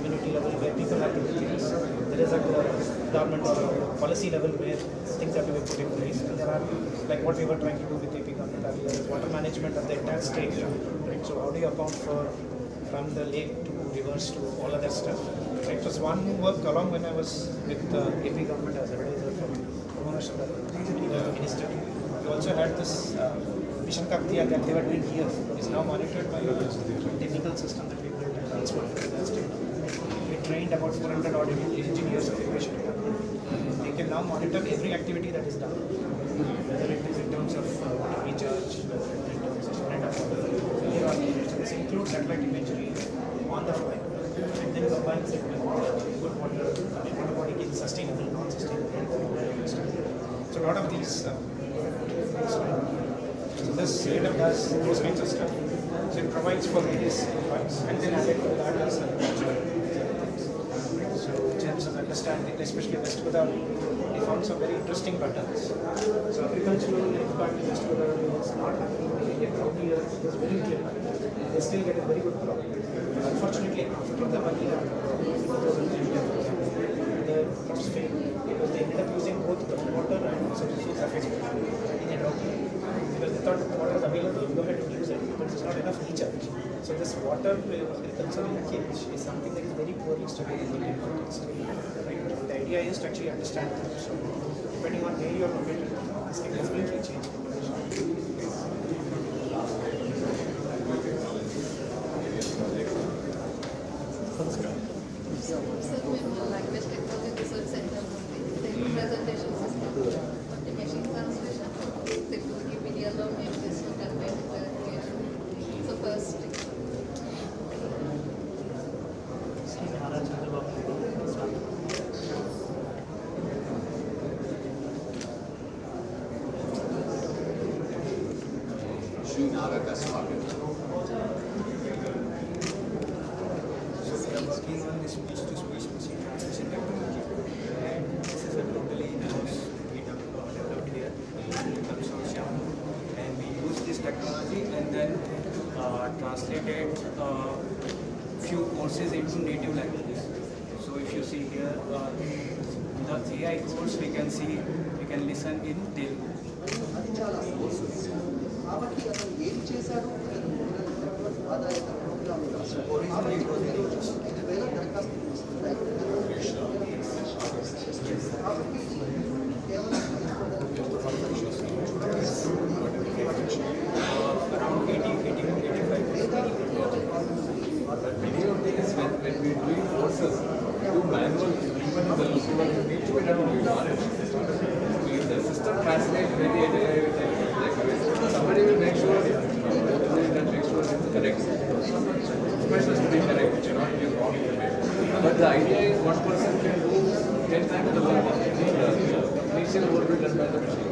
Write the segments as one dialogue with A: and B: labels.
A: community level where people have to do things. There is a government or a policy level where things have to be put in place. And there are, like what we were trying to do with AP government earlier, is water management of the entire state. Right? So how do you account for from the lake to rivers to all other stuff? Right? So one work along when I was with AP government as advisor from the minister. We also had this Mission Kaktiya that they were doing here is now monitored by a technical system that we built and transferred to the state. We trained about 400 odd engineers of irrigation department. They can now monitor every activity that is done, whether it is in terms of water recharge, whether it is in terms of spread of water. This includes satellite imagery on the fly, and then combines it with good water, water body being sustainable, non-sustainable. So a lot of these so this setup does those kinds of stuff. So it provides for various parts, and then added to that is so which helps us understand it, especially West Godavari. We found some very interesting patterns. So agricultural impact in West Godavari is not happening in a drought year. It is very clear. They still get a very good crop. Unfortunately, profit from the money the crops fail because they ended up using both the water and also surface water in a drought year. Because they thought the water is available, go ahead and use it, but it's not enough recharge. So this water agricultural linkage is something that is very poorly studied in the Indian context. Right? The idea is to actually understand them. So depending on where you are located, this can completely change the condition.
B: Language Technology Research Center presentation system, machine translation, Wikipedia languages, so first.
C: Translated few courses into native languages. So if you see here, the AI course we can see, we can listen in Telugu. Around 80-85.
D: Many of these, when we do courses, do manual, even in the local one, you need to have knowledge. If the system translates very somebody will make sure that make sure it's correct. Expressions to be correct, which are not give wrong information. But the idea is one person can do 10 times the work. The initial work will be done by the machine.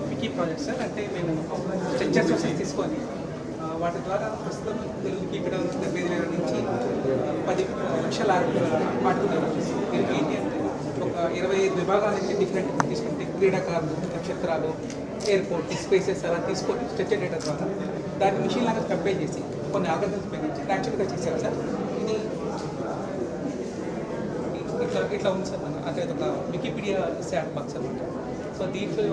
E: Wiki project, sir, అంటే మేము structures తీసుకొని వాటి ద్వారా ప్రస్తుతం తెలుగుకి ఇక్కడ వేరే నుంచి 10 లక్షల పాఠకులు దీనికి ఏంటి అంటే ఒక 25 విభాగాల నుంచి డిఫరెంట్ తీసుకుంటే క్రీడాకారులు, నక్షత్రాలు, ఎయిర్పోర్ట్, స్పేసెస్ అలా తీసుకొని స్ట్రక్చర్ డేటా ద్వారా దాన్ని మిషన్ లాగా కంపేర్ చేసి కొన్ని ఆల్గరిథమ్స్ ఉపయోగించి యాక్చువల్గా చేశారు సార్. ఇది ఇట్లా ఉంది సార్. అంటే ఒక వికీపీడియా శాట్ బాక్స్ అనమాట. సో దీంట్లో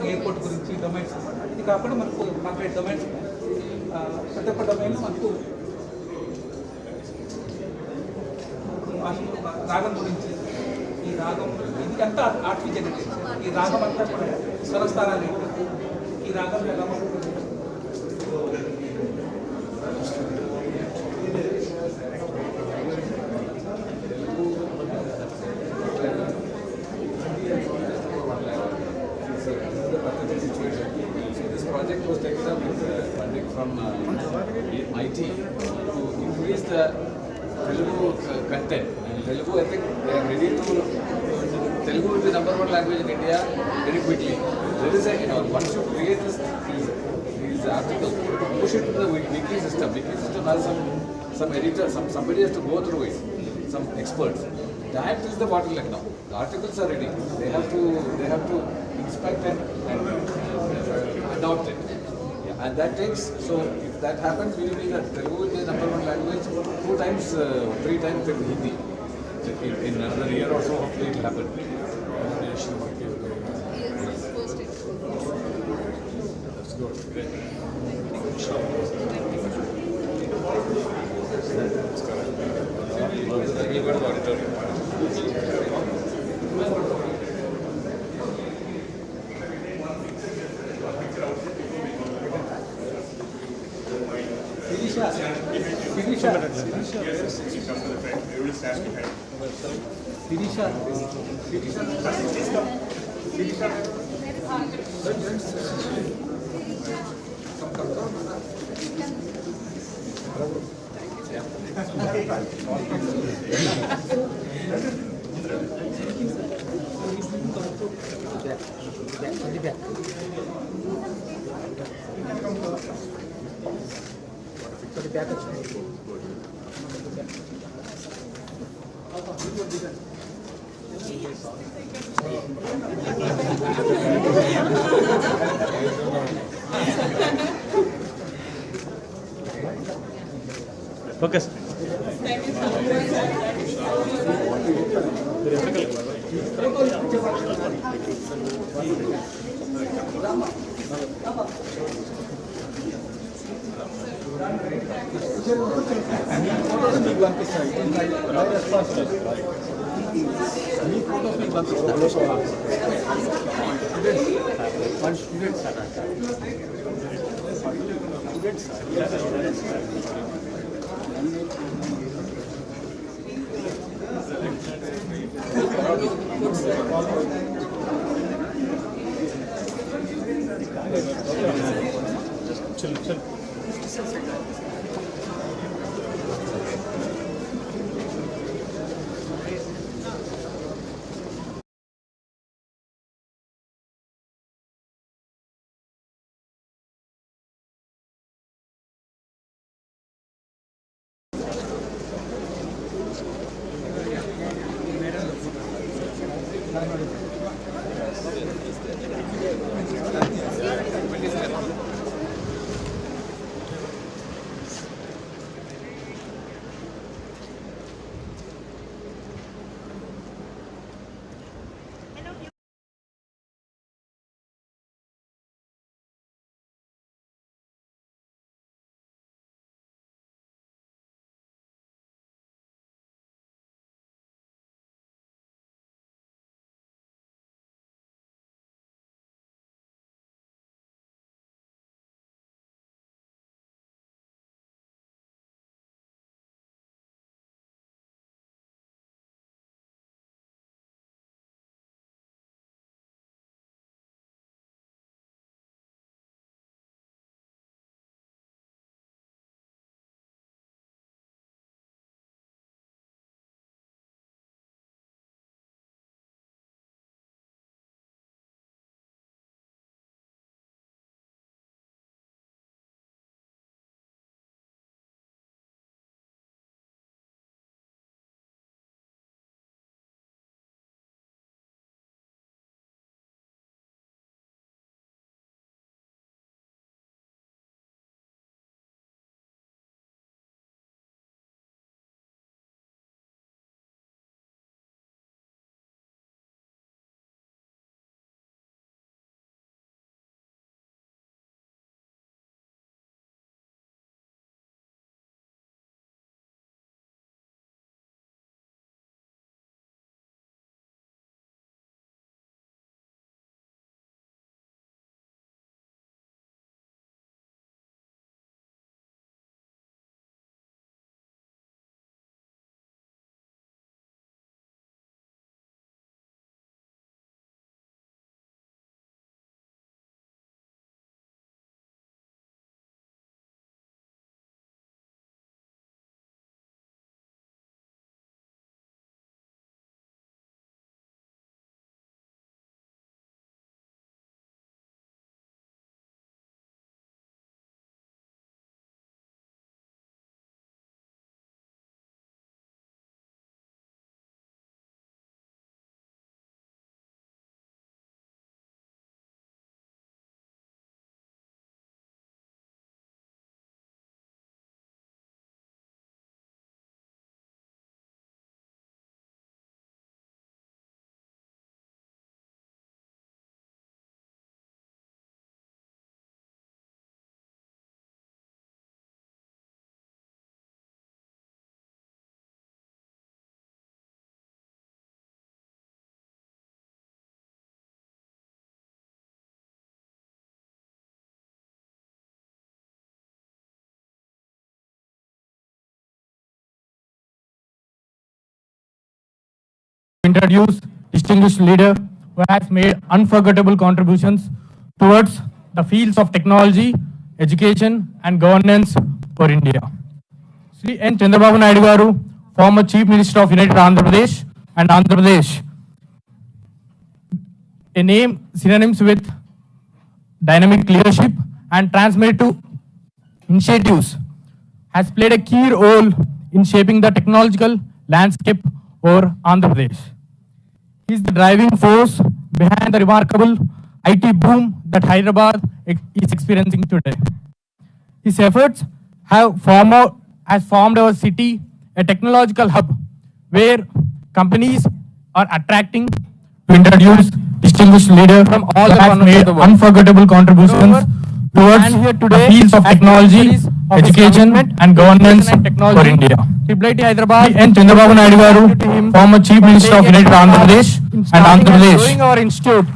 E: ఎయిర్పోర్ట్ గురించి డొమైన్స్ ఇది కాకుండా మనకు 100 డొమైన్స్ ప్రతి ఒక్క డొమైన్లో మనకు రాగం గురించి ఈ రాగం ఇది అంతా ఆర్టిఫిషియల్ ఈ రాగం అంతా కూడా స్వరస్థానాలు ఏంటి, ఈ రాగం ఎలా ఉంటుంది,
D: another situation. So this project was taken up with funding from IIT to increase the Telugu content. And Telugu, I think they are ready to. Telugu will be number one language in India very quickly. There is a, once you create these articles, push it to the wiki system. Wiki system has some editor, somebody has to go through it, some experts. That is the bottleneck now. The articles are ready. They have to inspect and adopt it. Yeah, and that takes, so if that happens, we will be that Telugu will be the number one language 2 times, 3 times in Hindi. In another year or so, hopefully it will happen.
B: Yes, posted.
D: That's good. Great.
A: Okay, sir. Chill.
F: introduce distinguished leader who has made unforgettable contributions towards the fields of technology, education and governance for India. Sri N. Chandrababu Naidu Garu, former Chief Minister of United Andhra Pradesh and Andhra Pradesh, a name synonymous with dynamic leadership and transformative initiatives, has played a key role in shaping the technological landscape over Andhra Pradesh. He is the driving force behind the remarkable IT boom that Hyderabad is experiencing today. His efforts have formed our city a technological hub where companies are attracting to introduce distinguished leaders from all the corners of the world. Unforgettable contributions towards the fields of technology, education and governance for India. IIIT Hyderabad and Chandrababu Naidu Garu, former Chief Minister of United Andhra Pradesh and Andhra Pradesh. Growing our institute,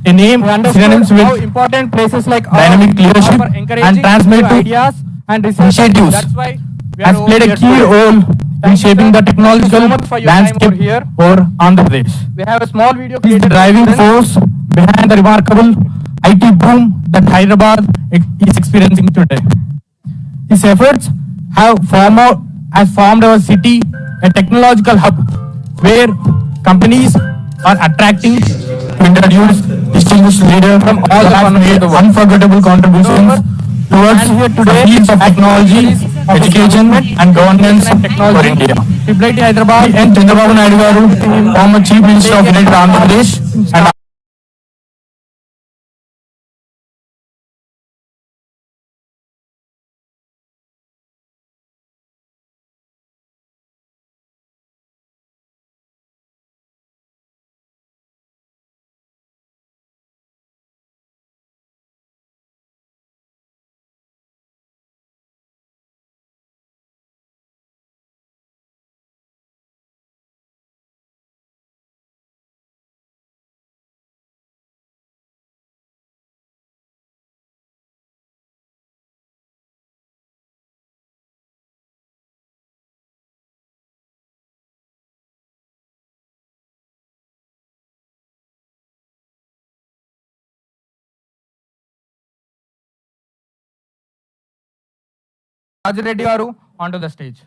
F: a name synonymous with important places like dynamic leadership and transformative ideas and initiatives, has played a key role in shaping the technological landscape here over Andhra Pradesh. We have a small video. He is the driving force behind the remarkable IT boom that Hyderabad is experiencing today. His efforts have formed our city a technological hub where companies are attracting to introduce distinguished leaders from all the corners of the world. Unforgettable contributions towards the fields of technology, education and governance for India. IIIT Hyderabad and Chandrababu Naidu Garu, former Chief Minister of United Andhra Pradesh and Reddy Garu onto the stage.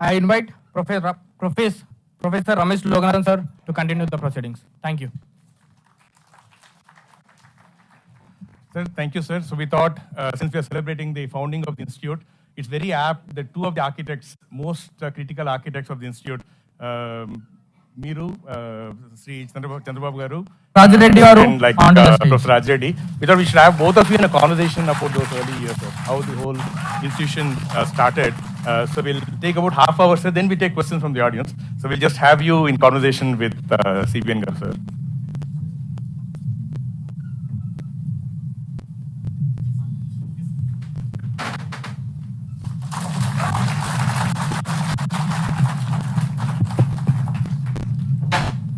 F: I invite Professor Ramesh Loganathan sir to continue the proceedings. Thank you.
G: Sir, thank you, sir. So we thought, since we are celebrating the founding of the institute, it's very apt that two of the architects, most critical architects of the institute, Miru, Sri Chandrababu Garu, and like Professor Raj Reddy, we thought we should have both of you in a conversation about those early years of how the whole institution started. So we'll take about half hour, sir, then we take questions from the audience. So we'll just have you in conversation with CBN Garu, sir.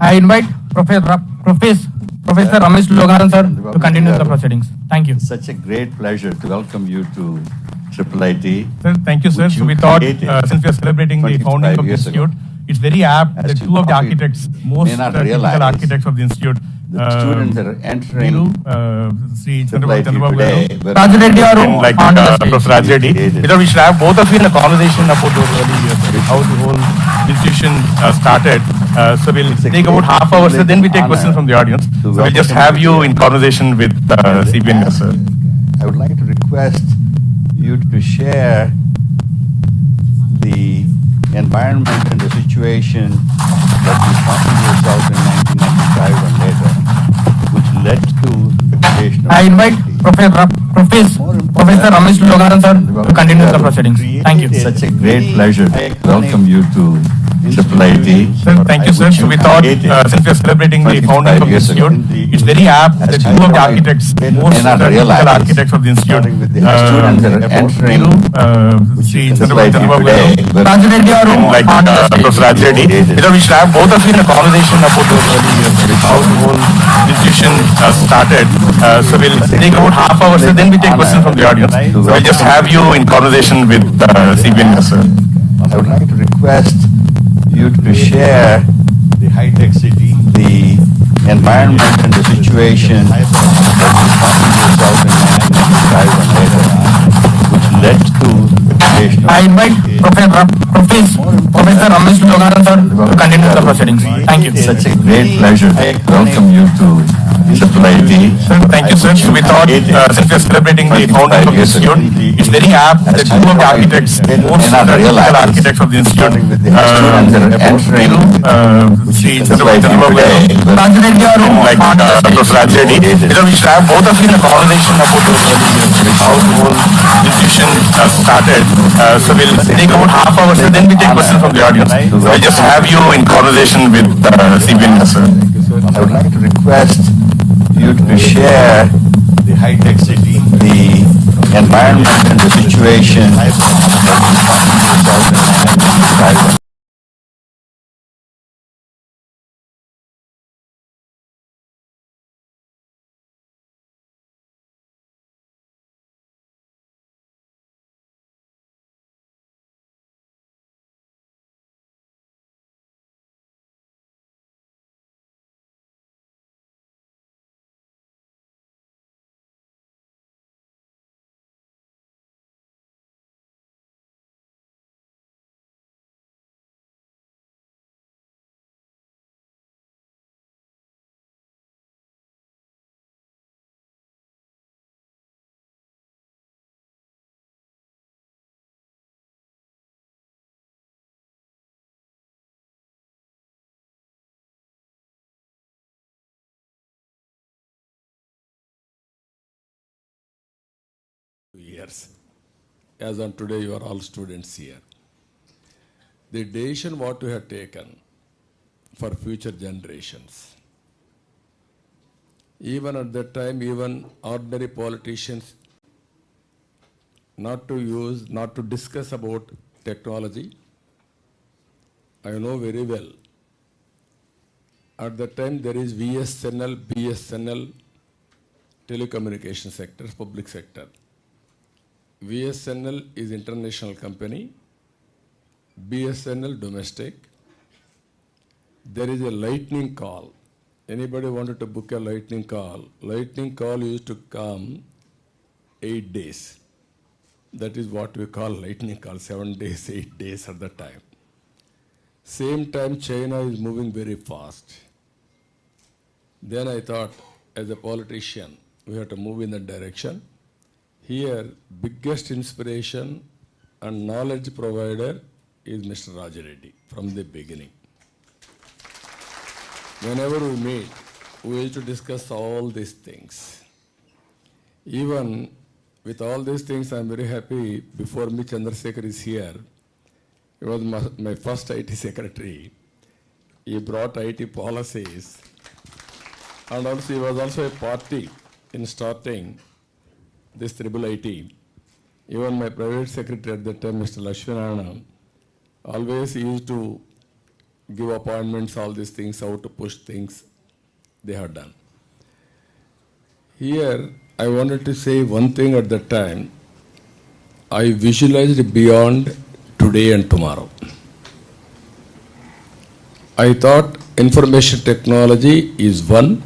F: I invite Professor Ramesh Loganathan sir to continue the proceedings. Thank you.
H: Such a great pleasure to welcome you to IIIT.
G: Sir, thank you, sir. So we thought, since we are celebrating the founding of the institute, it's very apt that two of the architects, most critical architects of the institute,
H: the students that are entering
G: Sri Chandrababu
H: today,
F: Raj Reddy
G: and like Professor Raj Reddy, we thought we should have both of you in a conversation about those early years, how the whole institution started. So we'll take about half hour, sir, then we take questions from the audience. So we'll just have you in conversation with CBN Garu, sir.
H: I would like to request you to share the environment and the situation that you found yourself in 1995 and later, which led to the creation of
F: I invite Professor Ramesh Loganathan sir to continue the proceedings. Thank you.
H: Such a great pleasure to welcome you to IIIT.
G: Sir, thank you, sir. So we thought, since we are celebrating the founding of the institute, it's very apt that two of the architects, most critical architects of the institute,
H: students that are entering
G: Sri Chandrababu and like Professor Raj Reddy, we should have both of you in a conversation about those early years, how the whole institution started. So we'll take about half hour, so then we take questions from the audience. So we'll just have you in conversation with CBN, sir.
H: I would like to request you to share the high-tech city, the environment and the situation that you found yourself in 1995 and later, which led to the creation of
F: I invite Professor Ramesh Logaran sir to continue the proceedings. Thank you.
H: It's such a great pleasure to welcome you to IIIT.
G: Sir, thank you, sir. So we thought, since we are celebrating the founding of the institute, it's very apt that two of the architects, most critical architects of the institute,
H: students that are entering
G: Sri Chandrababu and like Professor Raj Reddy, we should have both of you in a conversation about those early years, how the whole institution started. So we'll take about half hour, so then we take questions from the audience. So we'll just have you in conversation with CBN, sir.
H: I would like to request you to share the high-tech city, the environment and the situation that you found yourself in 1995.
I: Years. As on today, you are all students here. The decision what we have taken for future generations. Even at that time, even ordinary politicians not to discuss about technology. I know very well. At that time, there is VSNL, BSNL, telecommunication sector, public sector. VSNL is international company, BSNL domestic. There is a lightning call. Anybody wanted to book a lightning call? Lightning call used to come 8 days. That is what we call lightning call, 7 days, 8 days at the time. Same time China is moving very fast. Then I thought, as a politician, we have to move in that direction. Here, biggest inspiration and knowledge provider is Mr. Raj Reddy from the beginning. Whenever we meet, we used to discuss all these things. Even with all these things, I'm very happy. Before me, Chandrasekhar is here. He was my first IT secretary. He brought IT policies. And also, he was also a party in starting this IIIT. Even my private secretary at that time, Mr. Lakshminarayana, always used to give appointments, all these things, how to push things they have done. Here, I wanted to say one thing at that time. I visualized beyond today and tomorrow. I thought information technology is one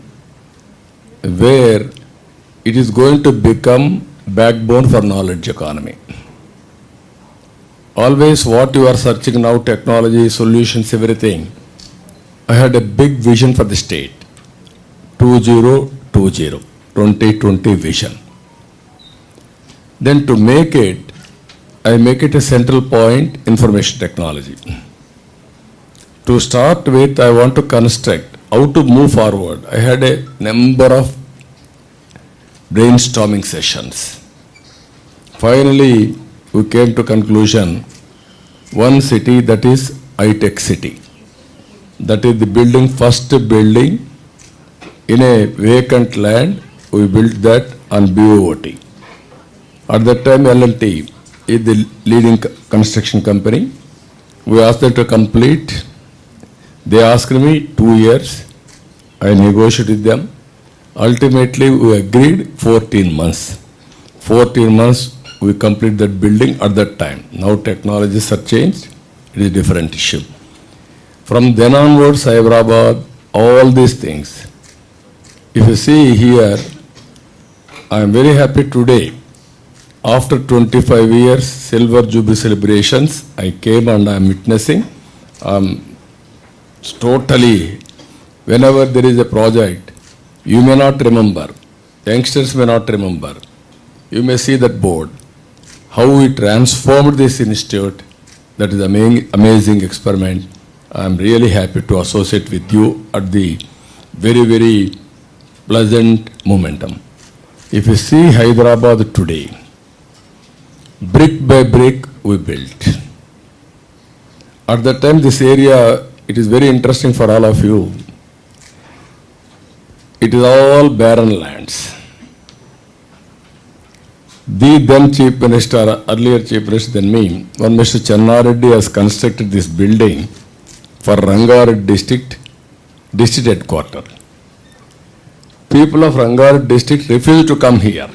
I: where it is going to become backbone for knowledge economy. Always what you are searching now, technology, solutions, everything. I had a big vision for the state. 2020 vision. Then to make it, I make it a central point, information technology. To start with, I want to construct how to move forward. I had a number of brainstorming sessions. Finally, we came to conclusion, one city, that is high-tech city. That is the building, first building in a vacant land. We built that on BOT. At that time, L&T is the leading construction company. We asked them to complete. They asked me 2 years. I negotiated with them. Ultimately, we agreed 14 months. 14 months, we complete that building at that time. Now technologies are changed. It is a different issue. From then onwards, Hyderabad, all these things. If you see here, I am very happy today. After 25 years, Silver Jubilee celebrations, I came and I am witnessing. Totally, whenever there is a project, you may not remember, youngsters may not remember. You may see that board, how we transformed this institute. That is an amazing experiment. I am really happy to associate with you at the very, very pleasant momentum. If you see Hyderabad today, brick by brick we built. At that time, this area, it is very interesting for all of you. It is all barren lands. The then Chief Minister, earlier Chief Minister than me, one Mr. Chandrababu has constructed this building for Rangareddy district headquarters. People of Rangareddy district refuse to come here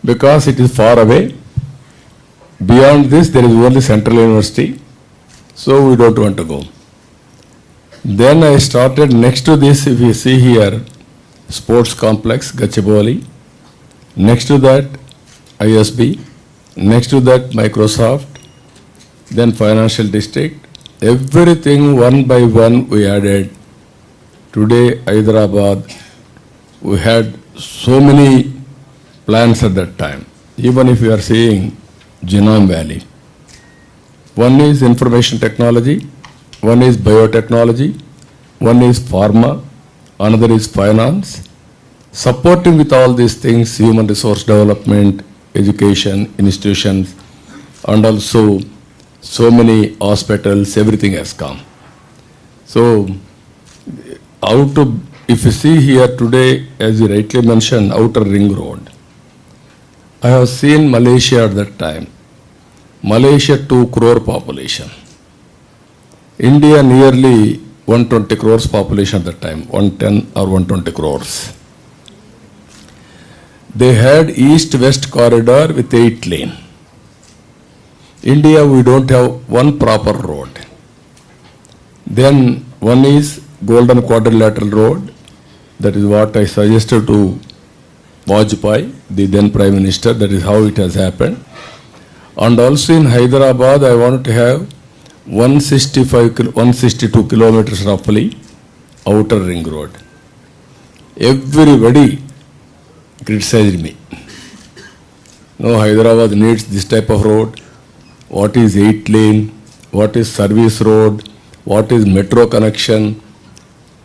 I: because it is far away. Beyond this, there is only Central University, so we don't want to go. Then I started next to this, if you see here, sports complex, Gachibowli. Next to that, ISB. Next to that, Microsoft. Then financial district. Everything one by one we added. Today, Hyderabad, we had so many plans at that time. Even if you are seeing Genome Valley. One is information technology, one is biotechnology, one is pharma, another is finance. Supporting with all these things, human resource development, education, institutions, and also so many hospitals, everything has come. So, if you see here today, as you rightly mentioned, outer ring road. I have seen Malaysia at that time. Malaysia 2 crore population. India nearly 120 crores population at that time, 110 or 120 crores. They had east-west corridor with 8 lane. India, we don't have one proper road. Then one is Golden Quadrilateral Road. That is what I suggested to Vajpayee, the then Prime Minister. That is how it has happened. And also in Hyderabad, I wanted to have 162 kilometers roughly outer ring road. Everybody criticized me. No, Hyderabad needs this type of road. What is 8 lane? What is service road? What is metro connection?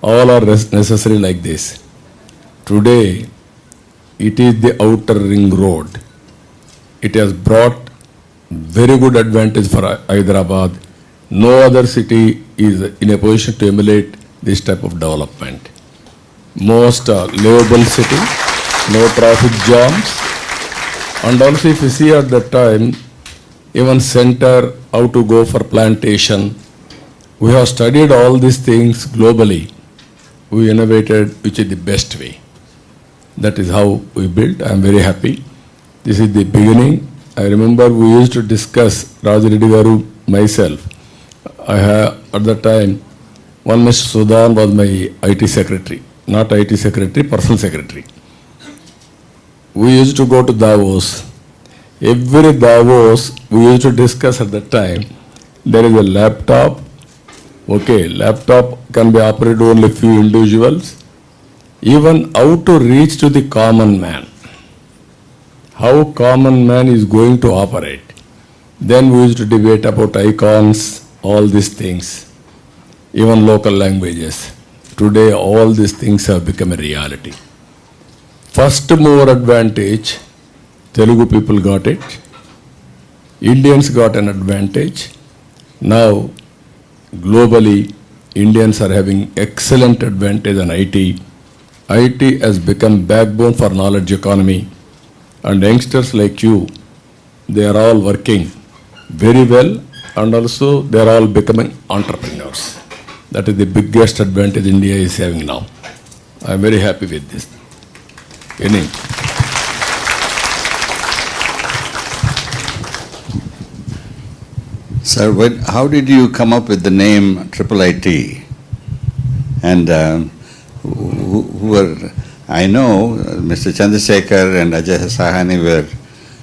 I: All are necessary like this. Today, it is the outer ring road. It has brought very good advantage for Hyderabad. No other city is in a position to emulate this type of development. Most livable city, no traffic jams. And also if you see at that time, even center, how to go for plantation. We have studied all these things globally. We innovated which is the best way. That is how we built. I am very happy. This is the beginning. I remember we used to discuss, Rajareddy Garu, myself. I have, at that time, one Mr. Sudan was my IT secretary. Not IT secretary, personal secretary. We used to go to Davos. Every Davos, we used to discuss at that time, there is a laptop. Okay, laptop can be operated only few individuals. Even how to reach to the common man. How common man is going to operate. Then we used to debate about icons, all these things. Even local languages. Today all these things have become a reality. First mover advantage, Telugu people got it. Indians got an advantage. Now globally, Indians are having excellent advantage on IT. IT has become backbone for knowledge economy, and youngsters like you, they are all working very well, and also they are all becoming entrepreneurs. That is the biggest advantage India is having now. I am very happy with this.
H: Sir, how did you come up with the name IIIT? And who were, I know Mr. Chandrasekhar and Ajay Sahani were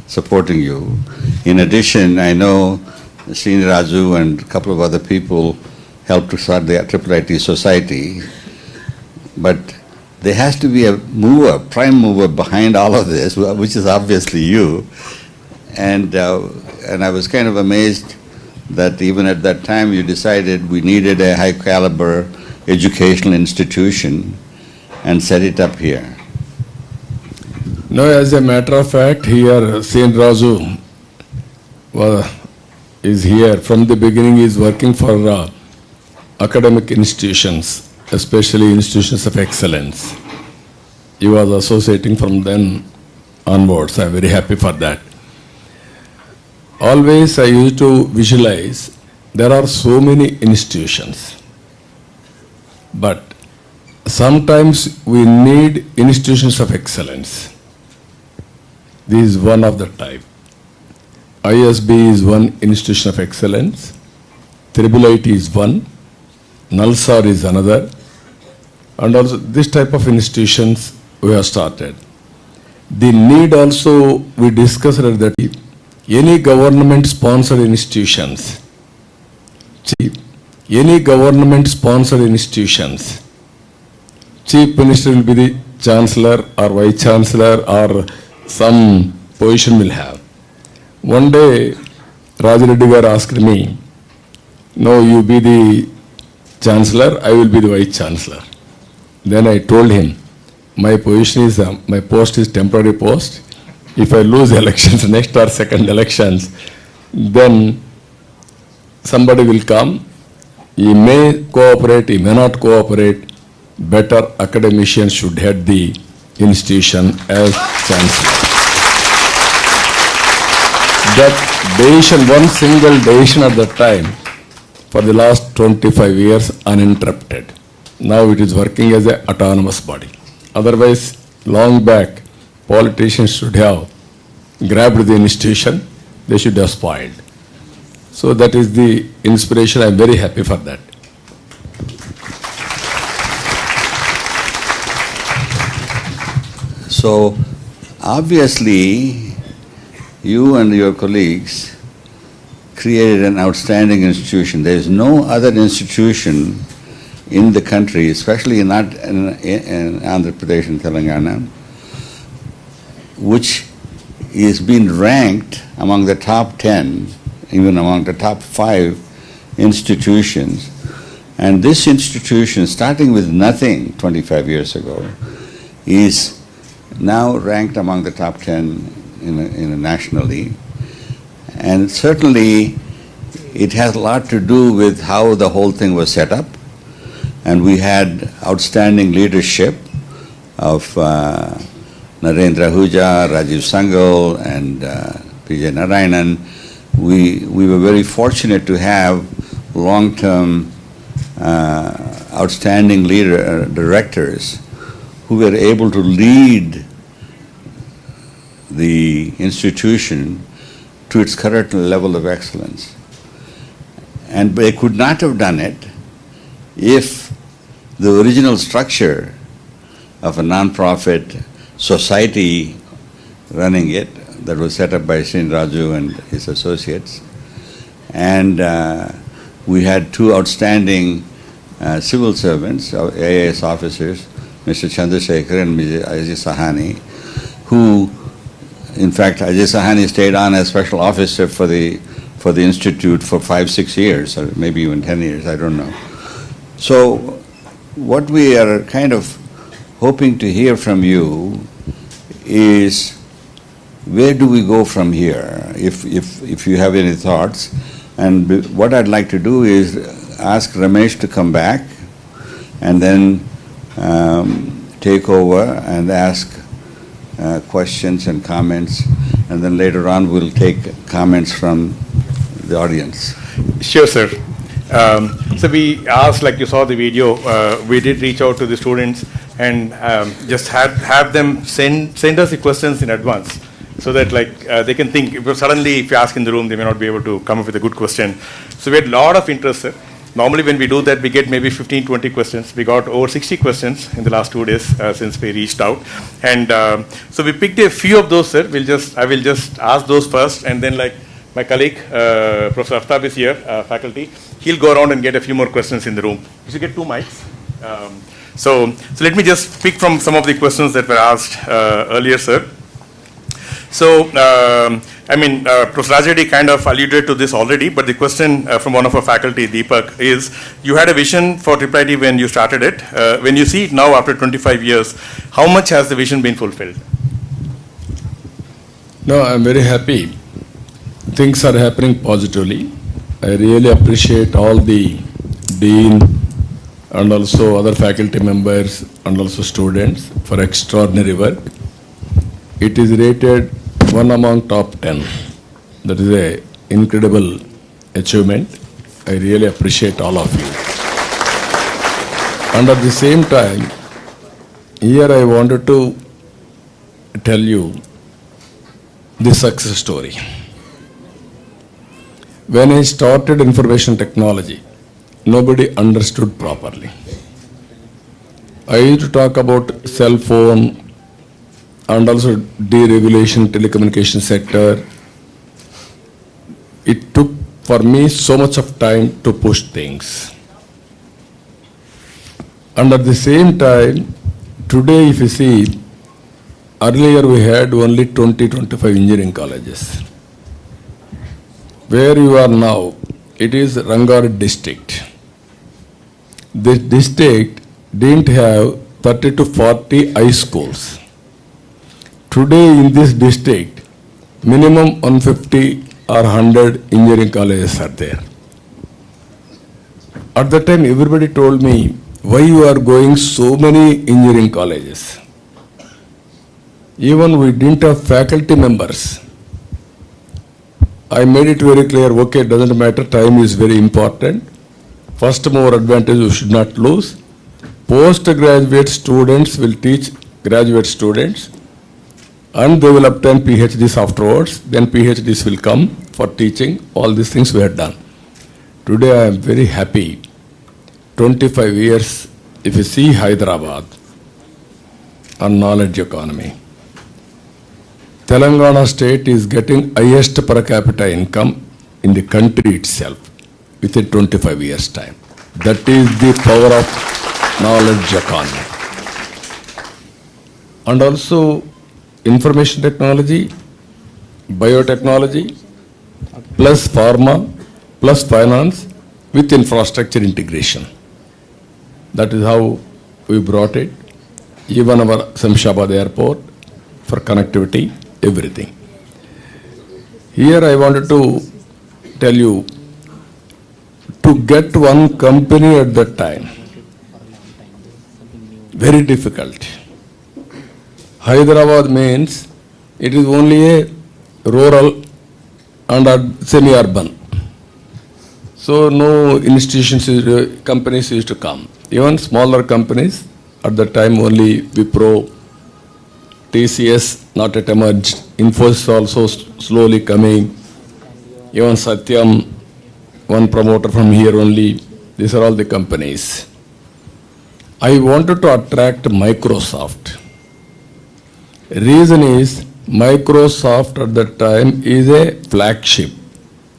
H: supporting you. In addition, I know Sriniraju and a couple of other people helped to start the IIIT Society. But there has to be a mover, prime mover behind all of this, which is obviously you. And I was kind of amazed that even at that time you decided we needed a high caliber educational institution and set it up here.
I: No, as a matter of fact, here Saint Raju is here. From the beginning, he is working for academic institutions, especially institutions of excellence. He was associating from then onwards. I am very happy for that. Always I used to visualize there are so many institutions, but sometimes we need institutions of excellence. This is one of the type. ISB is one institution of excellence, IIIT is one, NALSAR is another, and also this type of institutions we have started. The need also we discussed that any government-sponsored institutions, Chief Minister will be the Chancellor or Vice Chancellor or some position will have. One day, Rajareddy Garu asked me, no, you be the Chancellor, I will be the Vice Chancellor. Then I told him, my position is, my post is temporary post. If I lose elections, next or second elections, then somebody will come. He may cooperate, he may not cooperate. Better academicians should head the institution as Chancellor. That decision, one single decision at that time, for the last 25 years, uninterrupted. Now it is working as an autonomous body. Otherwise, long back, politicians should have grabbed the institution, they should have spoiled. So that is the inspiration. I am very happy for that.
H: So obviously, you and your colleagues created an outstanding institution. There is no other institution in the country, especially not in Andhra Pradesh and Telangana, which is being ranked among the top 10, even among the top 5 institutions. And this institution, starting with nothing 25 years ago, is now ranked among the top 10 nationally. And certainly it has a lot to do with how the whole thing was set up. And we had outstanding leadership of Narendra Ahuja, Rajiv Sangal, and P.J. Narayanan. We were very fortunate to have long-term outstanding directors who were able to lead the institution to its current level of excellence. And they could not have done it if the original structure of a non-profit society running it, that was set up by Srin Raju and his associates, and we had 2 outstanding civil servants, AIS officers, Mr. Chandrasekhar and Mr. Ajay Sahani, who, in fact, Ajay Sahani stayed on as special officer for the institute for 5-6 years, or maybe even 10 years, I don't know. So what we are kind of hoping to hear from you is, where do we go from here, if you have any thoughts? And what I'd like to do is ask Ramesh to come back and then take over and ask questions and comments, and then later on we'll take comments from the audience.
G: Sure, sir. So we asked, like you saw the video, we did reach out to the students and just have them send us the questions in advance, so that they can think. If suddenly, if you ask in the room, they may not be able to come up with a good question. So we had a lot of interest, sir. Normally when we do that, we get maybe 15, 20 questions. We got over 60 questions in the last 2 days since we reached out. And so we picked a few of those, sir. I will just ask those first, and then my colleague, Professor Aftab is here, faculty. He'll go around and get a few more questions in the room. You should get 2 mics. So let me just pick from some of the questions that were asked earlier, sir. So, Professor Rajedi kind of alluded to this already, but the question from one of our faculty, Deepak, is, you had a vision for IIIT when you started it. When you see it now after 25 years, how much has the vision been fulfilled?
I: No, I'm very happy. Things are happening positively. I really appreciate all the dean and also other faculty members and also students for extraordinary work. It is rated 1 among top 10. That is an incredible achievement. I really appreciate all of you. And at the same time, here I wanted to tell you the success story. When I started information technology, nobody understood properly. I used to talk about cell phone and also deregulation telecommunication sector. It took for me so much of time to push things. And at the same time, today if you see, earlier we had only 20-25 engineering colleges. Where you are now, it is Rangad district. This district didn't have 30 to 40 high schools. Today in this district, minimum 150 or 100 engineering colleges are there. At the time, everybody told me, why you are going so many engineering colleges? Even we didn't have faculty members. I made it very clear, okay, doesn't matter, time is very important. First mover advantage we should not lose. Postgraduate students will teach graduate students, and they will obtain PhDs afterwards. Then PhDs will come for teaching. All these things we have done. Today I am very happy. 25 years, if you see Hyderabad and knowledge economy, Telangana state is getting highest per capita income in the country itself within 25 years' time. That is the power of knowledge economy. And also information technology, biotechnology, plus pharma, plus finance with infrastructure integration. That is how we brought it. Even our Samshabad airport for connectivity, everything. Here I wanted to tell you, to get one company at that time, very difficult. Hyderabad means it is only a rural and semi-urban. So no institutions, companies used to come. Even smaller companies, at the time only Wipro, TCS not yet emerged, Infosys also slowly coming, even Satyam, one promoter from here only. These are all the companies. I wanted to attract Microsoft. Reason is, Microsoft at that time is a flagship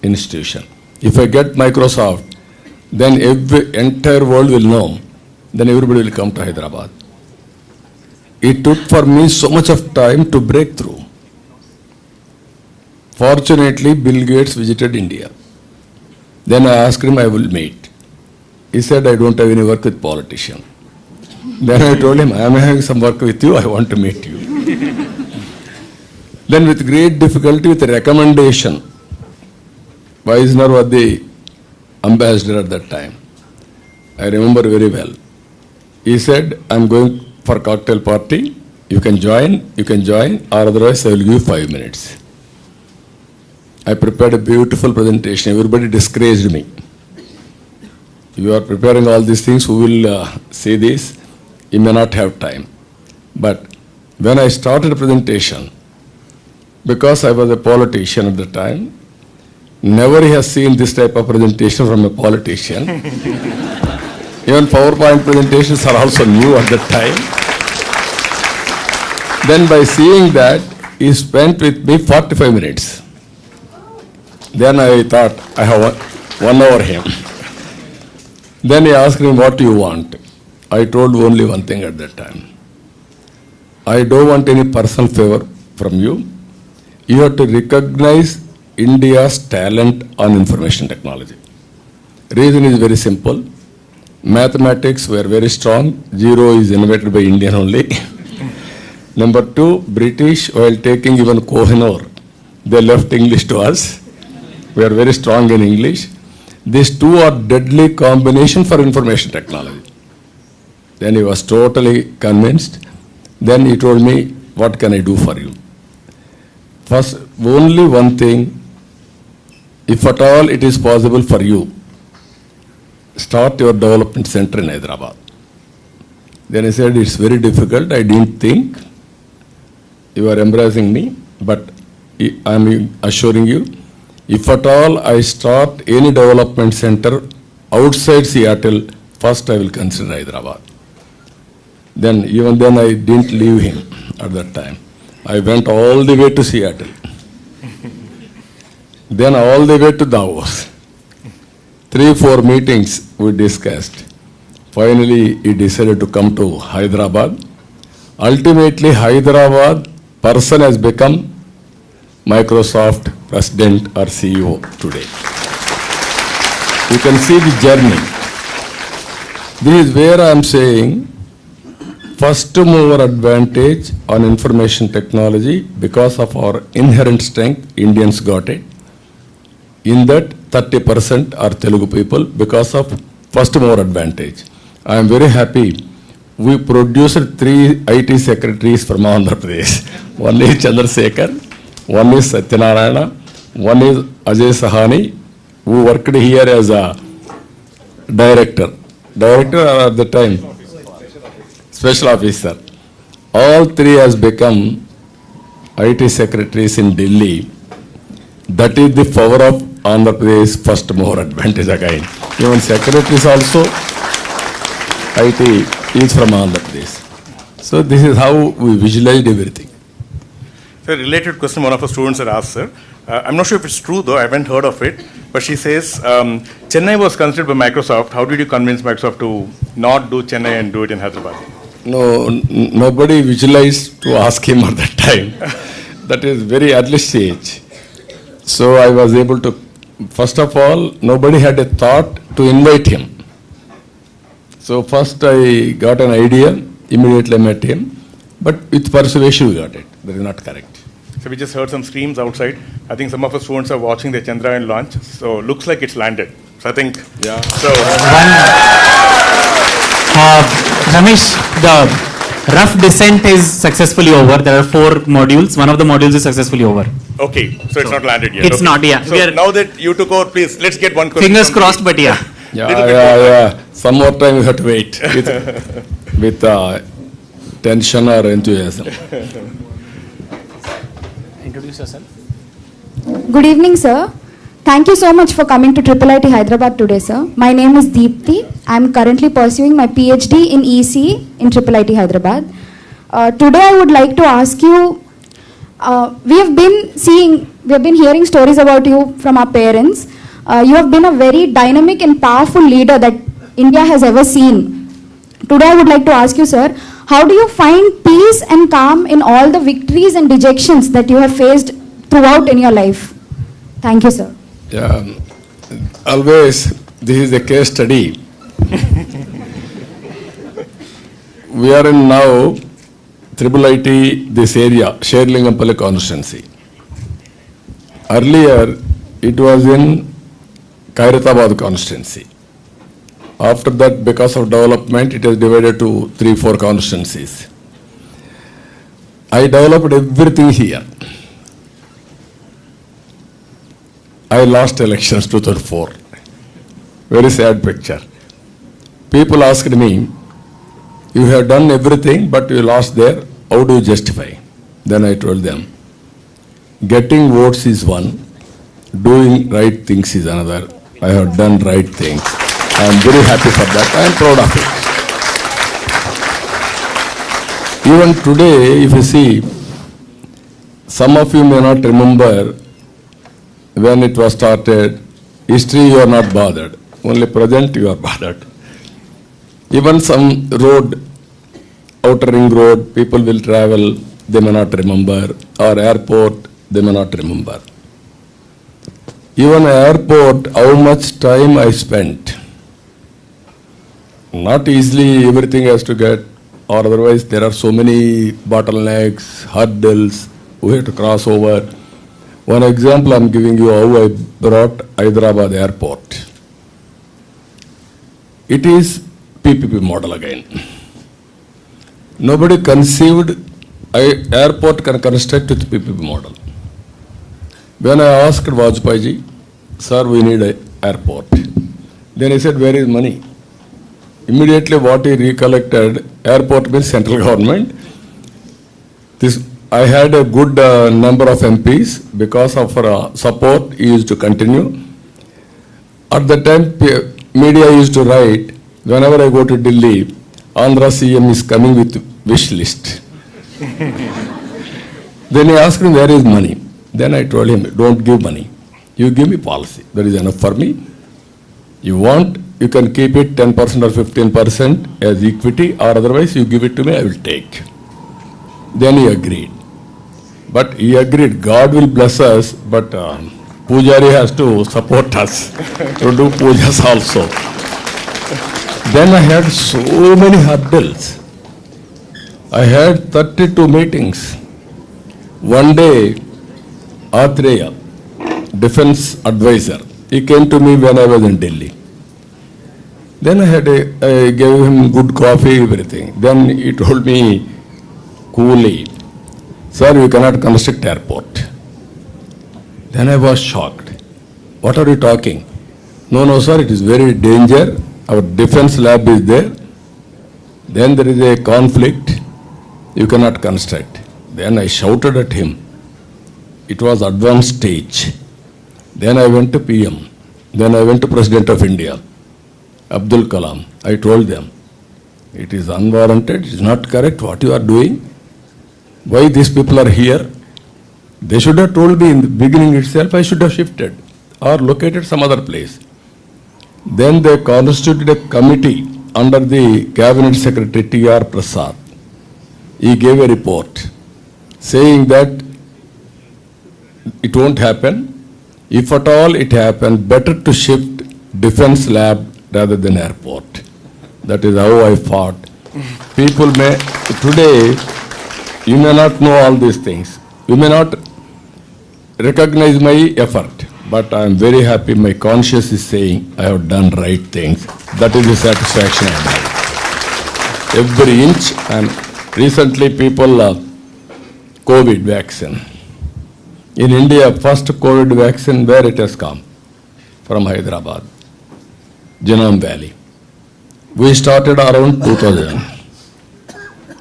I: institution. If I get Microsoft, then entire world will know, then everybody will come to Hyderabad. It took for me so much of time to break through. Fortunately, Bill Gates visited India. Then I asked him, I will meet. He said, I don't have any work with politicians. Then I told him, I am having some work with you, I want to meet you. Then with great difficulty, with a recommendation, Vaisnar was the ambassador at that time. I remember very well. He said, I'm going for cocktail party. You can join, or otherwise I will give you 5 minutes. I prepared a beautiful presentation. Everybody discouraged me. You are preparing all these things, who will see this? You may not have time. But when I started a presentation, because I was a politician at the time, never he has seen this type of presentation from a politician. Even PowerPoint presentations are also new at that time. Then by seeing that, he spent with me 45 minutes. Then I thought, I have 1 hour him. Then he asked me, what do you want? I told only one thing at that time. I don't want any personal favor from you. You have to recognize India's talent on information technology. Reason is very simple. Mathematics were very strong. Zero is invented by Indian only. Number 2, British, while taking even Kohinoor, they left English to us. We are very strong in English. These two are deadly combination for information technology. Then he was totally convinced. Then he told me, what can I do for you? First, only one thing, if at all it is possible for you, start your development center in Hyderabad. Then I said, it's very difficult. I didn't think. You are embracing me, but I am assuring you, if at all I start any development center outside Seattle, first I will consider Hyderabad. Then, even then I didn't leave him at that time. I went all the way to Seattle. Then all the way to Davos. 3-4 meetings we discussed. Finally, he decided to come to Hyderabad. Ultimately, Hyderabad person has become Microsoft president or CEO today. You can see the journey. This is where I am saying first mover advantage on information technology. Because of our inherent strength, Indians got it. In that, 30% are Telugu people because of first mover advantage. I am very happy. We produced 3 IT secretaries from Andhra Pradesh. One is Chandrasekhar, one is Satyanarayana, one is Ajay Sahani, who worked here as a director. Director at the time, special officer. All 3 has become IT secretaries in Delhi. That is the power of Andhra Pradesh first mover advantage again. Even secretaries also, IT is from Andhra Pradesh. So this is how we visualized everything.
G: So a related question one of our students had asked, sir. I'm not sure if it's true though, I haven't heard of it. But she says, Chennai was considered by Microsoft. How did you convince Microsoft to not do Chennai and do it in Hyderabad?
I: No, nobody visualized to ask him at that time. That is very early stage. So I was able to, first of all, nobody had a thought to invite him. So first I got an idea, immediately met him, but with persuasion we got it. That is not correct.
G: So we just heard some screams outside. I think some of our students are watching the Chandrayaan launch. So looks like it's landed. So I think,
I: yeah.
G: So
J: Ramesh, the rough descent is successfully over. There are 4 modules. One of the modules is successfully over.
G: okay, so it's not landed yet.
J: It's
G: Okay.
J: not, yeah.
G: So now that you took over, please, let's get one question.
J: Fingers
G: from
J: crossed,
G: you.
J: but yeah.
I: Yeah. Some more time we have to wait with tension or enthusiasm.
J: Introduce yourself.
K: Good evening, sir. Thank you so much for coming to IIIT Hyderabad today, sir. My name is Deepthi. I am currently pursuing my PhD in EC in IIIT Hyderabad. Today I would like to ask you, we have been hearing stories about you from our parents. You have been a very dynamic and powerful leader that India has ever seen. Today I would like to ask you, sir, how do you find peace and calm in all the victories and dejections that you have faced throughout in your life? Thank you, sir.
I: Yeah, always this is a case study. We are in now IIIT, this area, Sherlingampally constituency. Earlier, it was in Khairatabad constituency. After that, because of development, it is divided to 3-4 constituencies. I developed everything here. I lost elections 2004. Very sad picture. People asked me, you have done everything, but you lost there. How do you justify? Then I told them, getting votes is one, doing right things is another. I have done right things. I am very happy for that. I am proud of it. Even today, if you see, some of you may not remember when it was started. History you are not bothered. Only present you are bothered. Even some road, outer ring road, people will travel, they may not remember. Or airport, they may not remember. Even airport, how much time I spent. Not easily everything has to get, or otherwise there are so many bottlenecks, hurdles, we have to cross over. One example I'm giving you how I brought Hyderabad airport. It is PPP model again. Nobody conceived airport can construct with PPP model. When I asked Vajpayee ji, sir, we need an airport. Then he said, where is money? Immediately what he recollected, airport means central government. I had a good number of MPs because of support he used to continue. At the time, media used to write, whenever I go to Delhi, Andhra CM is coming with wish list. Then he asked me, where is money? Then I told him, don't give money. You give me policy. That is enough for me. You want, you can keep it 10% or 15% as equity, or otherwise you give it to me, I will take. Then he agreed. But he agreed, God will bless us, but Pujari has to support us to do pujas also. Then I had so many hurdles. I had 32 meetings. One day, Atreya, defense advisor, he came to me when I was in Delhi. Then I gave him good coffee, everything. Then he told me coolly, sir, you cannot construct airport. Then I was shocked. What are you talking? No, sir, it is very danger. Our defense lab is there. Then there is a conflict. You cannot construct. Then I shouted at him. It was advanced stage. Then I went to PM. Then I went to President of India, Abdul Kalam. I told them, it is unwarranted, it is not correct what you are doing. Why these people are here? They should have told me in the beginning itself, I should have shifted or located some other place. Then they constituted a committee under the Cabinet Secretary T.R. Prasad. He gave a report saying that it won't happen. If at all it happens, better to shift defense lab rather than airport. That is how I fought. People may, today, you may not know all these things. You may not recognize my effort, but I am very happy my conscience is saying I have done right things. That is the satisfaction I have. Every inch, and recently people, COVID vaccine. In India, first COVID vaccine, where it has come? From Hyderabad, Genome Valley. We started around 2000.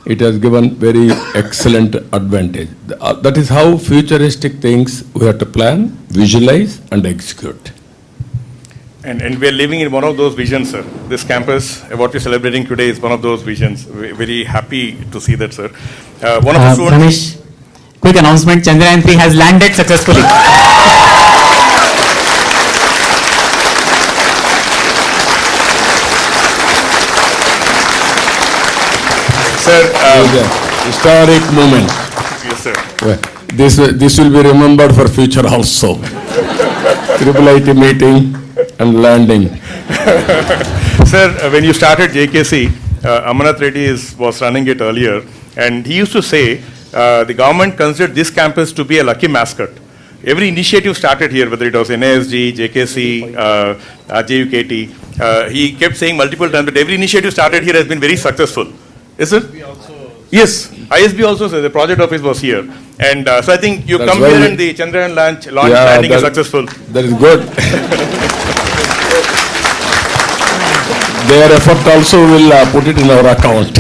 I: It has given very excellent advantage. That is how futuristic things we have to plan, visualize, and execute.
G: And we are living in one of those visions, sir. This campus, what we're celebrating today, is one of those visions. We're very happy to see that, sir. One of the students.
J: Ramesh, quick announcement: Chandrayaan-3 has landed successfully.
I: Sir, historic moment.
G: Yes, sir.
I: This will be remembered for future also. IIIT meeting and landing.
G: Sir, when you started JKC, Amanath Reddy was running it earlier, and he used to say the government considered this campus to be a lucky mascot. every initiative started here, whether it was NASG, JKC, JUKT. He kept saying multiple times that every initiative started here has been very successful. Is it? Yes, ISB also, so the project office was here. And so I think you come here and the Chandrayaan launch landing is successful.
I: That is good. Their effort also will put it in our account.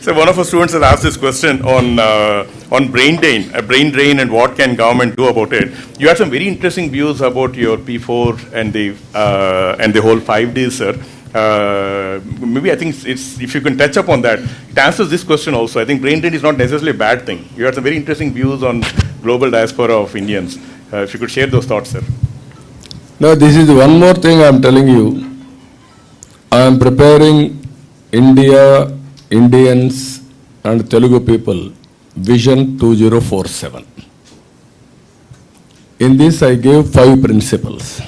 G: So one of our students has asked this question on brain drain and what can government do about it. You had some very interesting views about your P4 and the whole 5 days, sir. Maybe I think it's if you can touch up on that, it answers this question also. I think brain drain is not necessarily a bad thing. You had some very interesting views on global diaspora of Indians. If you could share those thoughts, sir.
I: Now, this is one more thing I am telling you. I am preparing India, Indians and Telugu people Vision 2047. In this I gave 5 principles.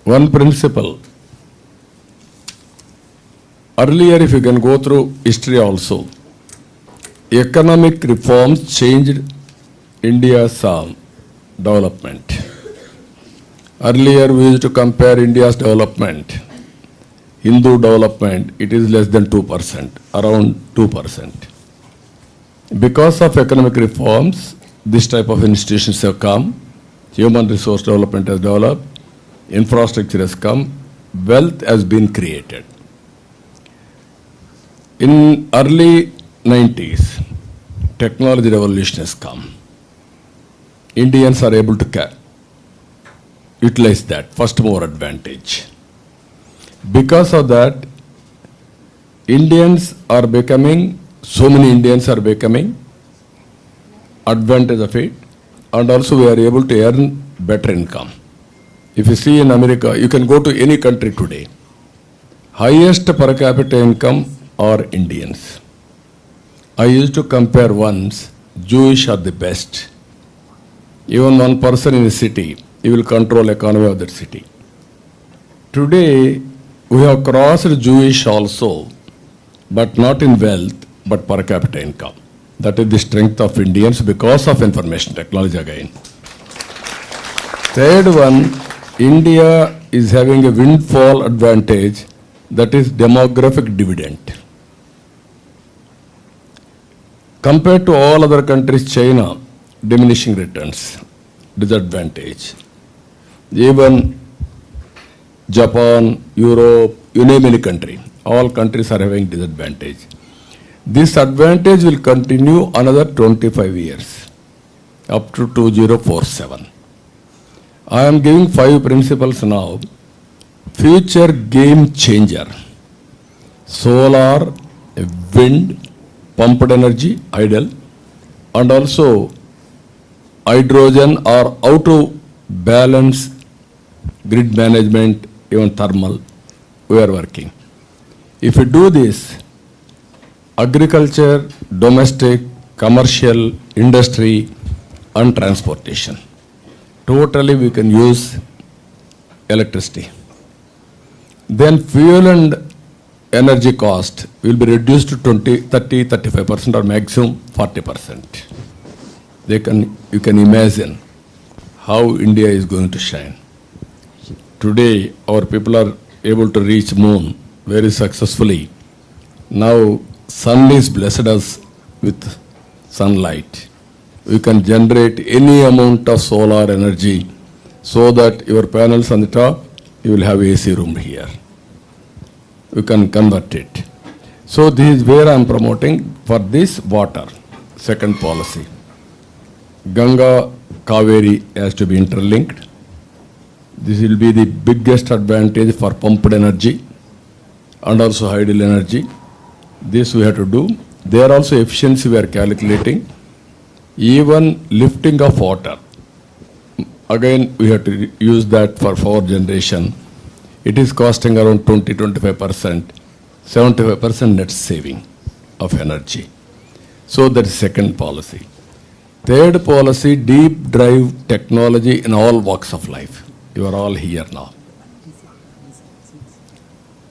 I: One principle. Earlier, if you can go through history also, economic reforms changed India's development. Earlier, we used to compare India's development, Hindu development, it is less than 2%, around 2%. Because of economic reforms, this type of institutions have come, human resource development has developed, infrastructure has come, wealth has been created. In early 90s, technology revolution has come. Indians are able to utilize that, first mover advantage. Because of that, Indians are becoming, so many Indians are becoming advantage of it, and also we are able to earn better income. If you see in America, you can go to any country today, highest per capita income are Indians. I used to compare once, Jewish are the best. Even one person in a city, he will control economy of that city. Today, we have crossed Jewish also, but not in wealth, but per capita income. That is the strength of Indians because of information technology again. Third one, India is having a windfall advantage, that is demographic dividend. Compared to all other countries, China, diminishing returns, disadvantage. Even Japan, Europe, you name any country, all countries are having disadvantage. This advantage will continue another 25 years, up to 2047. I am giving 5 principles now. Future game changer. Solar, wind, pumped energy, idle, and also hydrogen or how to balance grid management, even thermal, we are working. If we do this, agriculture, domestic, commercial, industry, and transportation, totally we can use electricity. Then fuel and energy cost will be reduced to 30-35% or maximum 40%. You can imagine how India is going to shine. Today, our people are able to reach moon very successfully. Now, sun is blessed us with sunlight. We can generate any amount of solar energy so that your panels on the top, you will have AC room here. You can convert it. So this is where I am promoting for this water, second policy. Ganga, Kaveri has to be interlinked. This will be the biggest advantage for pumped energy and also idle energy. This we have to do. There also efficiency we are calculating. Even lifting of water. Again, we have to use that for power generation. It is costing around 20-25%, 75% net saving of energy. So that is second policy. Third policy, deep drive technology in all walks of life. You are all here now.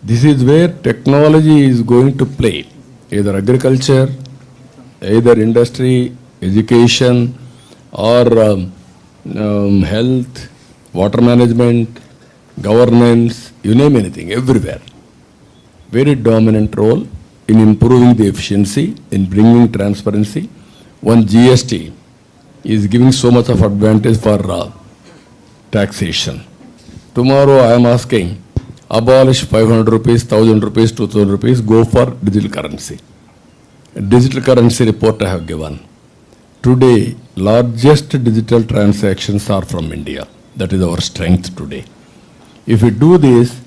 I: This is where technology is going to play, either agriculture, either industry, education, or health, water management, governance, you name anything, everywhere. Very dominant role in improving the efficiency, in bringing transparency. One GST is giving so much of advantage for taxation. Tomorrow I am asking, abolish 500 rupees, 1000 rupees, 2000 rupees, go for digital currency. A digital currency report I have given. Today, largest digital transactions are from India. That is our strength today. If we do this,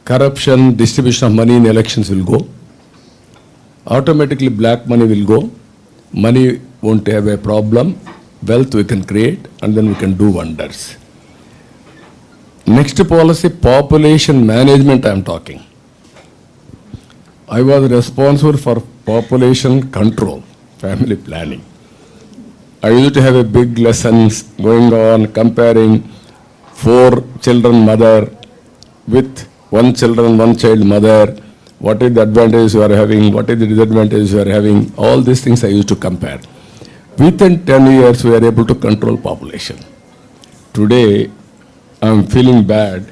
I: corruption, distribution of money in elections will go. Automatically black money will go. Money won't have a problem. Wealth we can create, and then we can do wonders. Next policy, population management I am talking. I was responsible for population control, family planning. I used to have a big lessons going on, comparing 4 children mother with 1 child mother. What is the advantage you are having? What is the disadvantage you are having? All these things I used to compare. Within 10 years, we are able to control population. Today, I am feeling bad.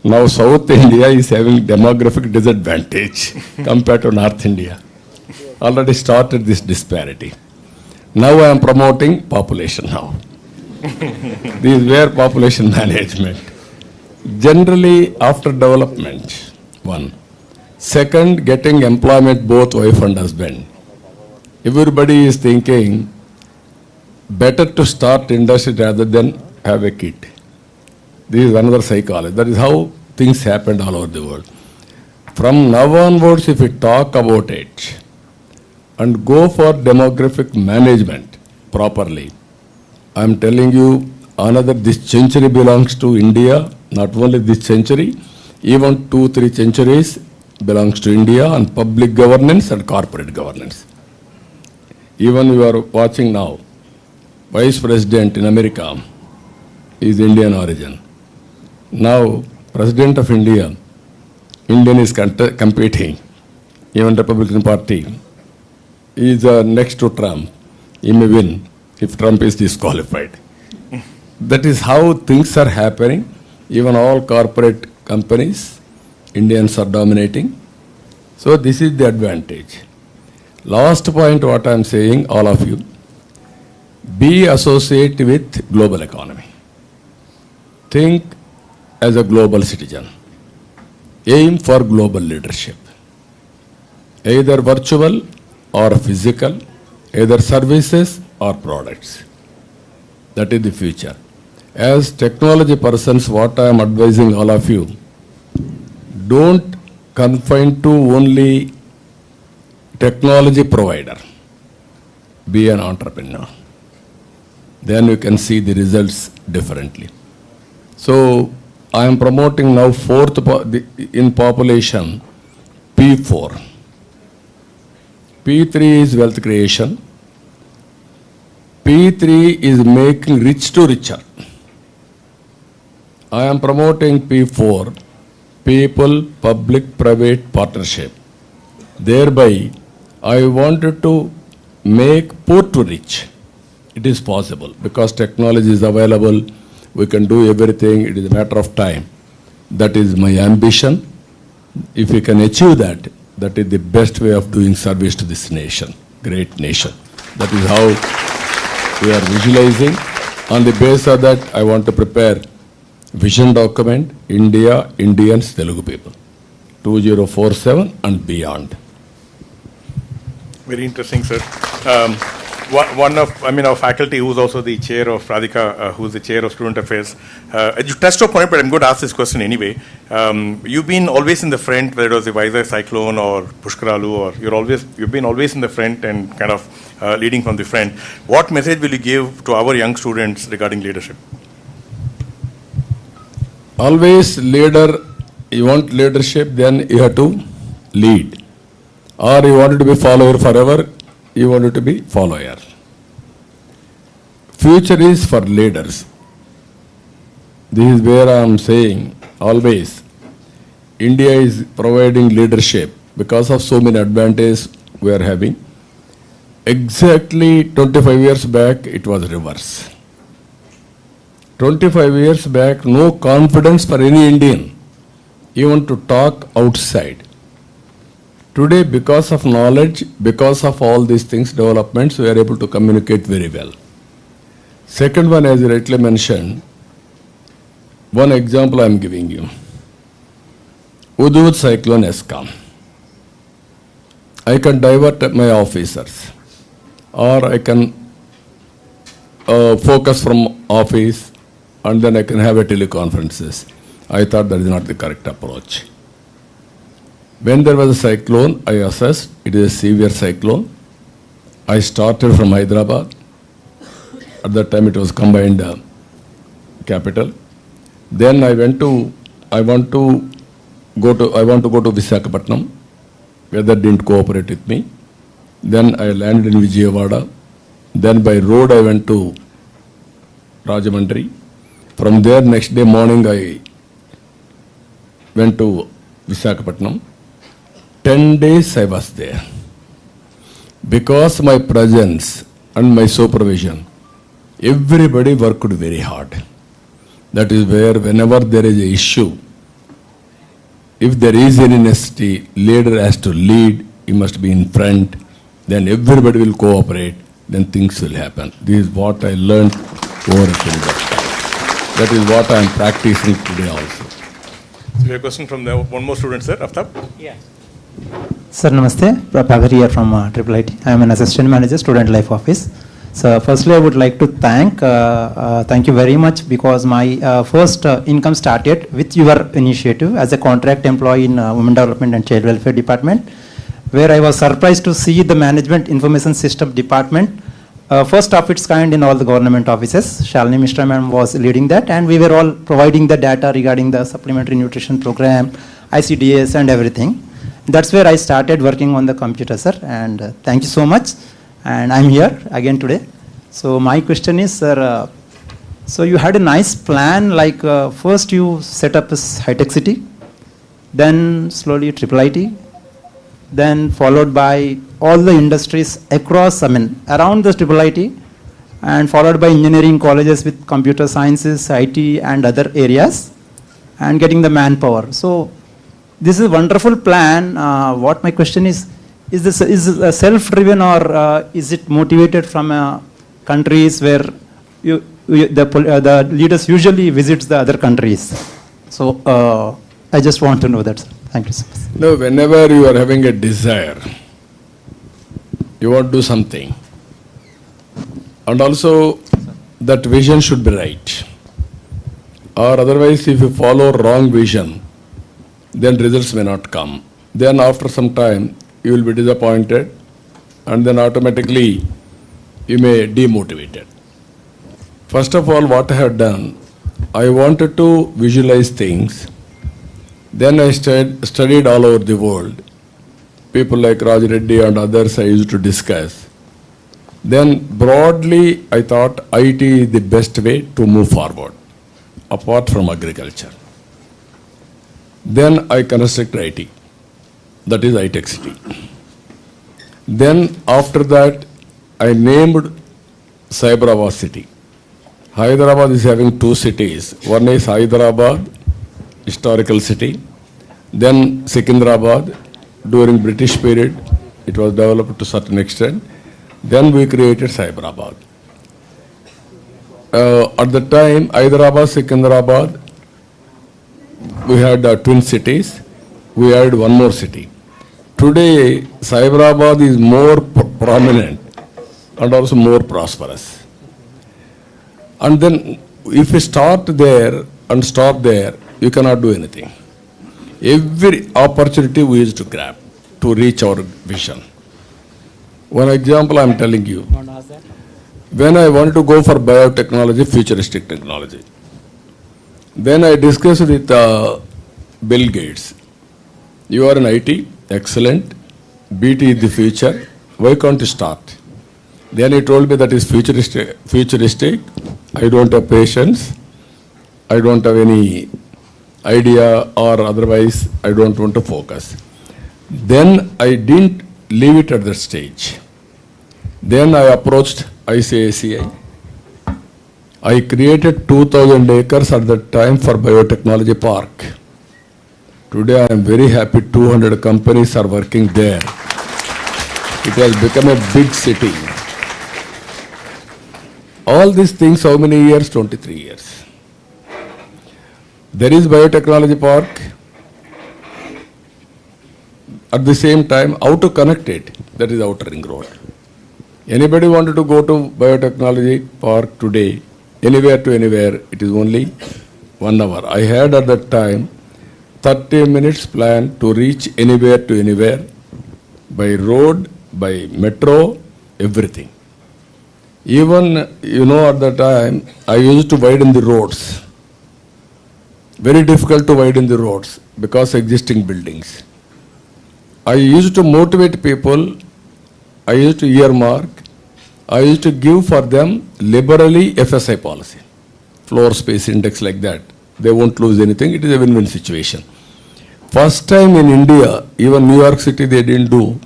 I: Now South India is having demographic disadvantage compared to North India. Already started this disparity. Now I am promoting population now. This is where population management. Generally, after development, one. Second, getting employment both wife and husband. Everybody is thinking better to start industry rather than have a kid. This is another psychology. That is how things happened all over the world. From now onwards, if we talk about it and go for demographic management properly, I am telling you, this century belongs to India. Not only this century, even 2-3 centuries belongs to India, and public governance and corporate governance. Even you are watching now, Vice President in America is Indian origin. Now, President of India, Indian is competing. Even Republican Party is next to Trump. He may win if Trump is disqualified. That is how things are happening. Even all corporate companies, Indians are dominating. So this is the advantage. Last point what I am saying, all of you, be associated with global economy. Think as a global citizen. Aim for global leadership. Either virtual or physical, either services or products. That is the future. As technology persons, what I am advising all of you, don't confine to only technology provider. Be an entrepreneur. Then you can see the results differently. So I am promoting now in population P4. P3 is wealth creation. P3 is making rich to richer. I am promoting P4, people, public, private partnership. Thereby, I wanted to make poor to rich. It is possible because technology is available. We can do everything. It is a matter of time. That is my ambition. If we can achieve that, that is the best way of doing service to this nation, great nation. That is how we are visualizing. On the basis of that, I want to prepare vision document, India, Indians, Telugu people, 2047 and beyond.
G: Very interesting, sir. Our faculty, who's also the chair of Radhika, who's the chair of Student Affairs. You touched upon it, but I'm going to ask this question anyway. You've been always in the front, whether it was the Vizag cyclone or Pushkaralu, or you've been always in the front and kind of leading from the front. What message will you give to our young students regarding leadership?
I: Always leader, you want leadership, then you have to lead. Or you wanted to be follower forever, you wanted to be follower. Future is for leaders. This is where I am saying always, India is providing leadership because of so many advantages we are having. Exactly 25 years back, it was reverse. 25 years back, no confidence for any Indian, even to talk outside. Today, because of knowledge, because of all these things, developments, we are able to communicate very well. Second one, as you rightly mentioned, one example I am giving you. Hudhud cyclone has come. I can divert my officers, or I can focus from office, and then I can have a teleconferences. I thought that is not the correct approach. When there was a cyclone, I assessed it is a severe cyclone. I started from Hyderabad. At that time, it was combined capital. Then I want to go to Visakhapatnam. Weather didn't cooperate with me. Then I landed in Vijayawada. Then by road I went to Rajamandri. From there, next day morning, I went to Visakhapatnam. 10 days I was there. Because my presence and my supervision, everybody worked very hard. That is where whenever there is an issue, if there is any necessity, leader has to lead, he must be in front, then everybody will cooperate, then things will happen. This is what I learned over a period of time. That is what I am practicing today also.
G: So we have a question from one more student, sir. Aftab?
L: Yeah. Sir, namaste. Prabhakar here from IIIT. I am an assistant manager, student life office. So firstly, I would like to thank you very much, because my first income started with your initiative as a contract employee in Women Development and Child Welfare Department, where I was surprised to see the Management Information System Department, first of its kind in all the government offices. Shalini Mishra ma'am was leading that, and we were all providing the data regarding the supplementary nutrition program, ICDS and everything. That's where I started working on the computer, sir, and thank you so much. And I'm here again today. So my question is, sir, so you had a nice plan, like first you set up this high-tech city, then slowly IIIT, then followed by all the industries across, around the IIIT, and followed by engineering colleges with computer sciences, IT and other areas, and getting the manpower. So this is a wonderful plan. What my question is this self-driven, or is it motivated from countries where the leaders usually visits the other countries? So I just want to know that, sir. Thank you so much.
I: No, whenever you are having a desire, you want to do something, and also that vision should be right. Or otherwise, if you follow wrong vision, then results may not come. Then after some time, you will be disappointed, and then automatically you may demotivated. First of all, what I have done, I wanted to visualize things. Then I studied all over the world. People like Raj Reddy and others I used to discuss. Then broadly, I thought IT is the best way to move forward, apart from agriculture. Then I constructed IT. That is high-tech city. Then after that, I named Cyberabad city. Hyderabad is having two cities. One is Hyderabad, historical city. Then Secunderabad, during British period, it was developed to a certain extent. Then we created Cyberabad. At the time, Hyderabad, Secunderabad, we had twin cities. We added one more city. Today, Cyberabad is more prominent and also more prosperous. And then, if you start there and stop there, you cannot do anything. Every opportunity we used to grab to reach our vision. One example I am telling you. When I wanted to go for biotechnology, futuristic technology, then I discussed with Bill Gates. You are in IT, excellent. BT is the future. Why can't you start? Then he told me that is futuristic. I don't have patience. I don't have any idea, or otherwise I don't want to focus. Then I didn't leave it at that stage. Then I approached ICICI. I created 2,000 acres at that time for biotechnology park. Today I am very happy 200 companies are working there. It has become a big city. All these things, how many years? 23 years. There is biotechnology park. At the same time, how to connect it? That is outer ring road. Anybody wanted to go to biotechnology park today, anywhere to anywhere, it is only 1 hour. I had at that time 30 minutes plan to reach anywhere to anywhere by road, by metro, everything. Even, at the time, I used to widen the roads. Very difficult to widen the roads because existing buildings. I used to motivate people. I used to earmark. I used to give for them liberally FSI policy, floor space index like that. They won't lose anything. It is a win-win situation. First time in India, even New York City, they didn't do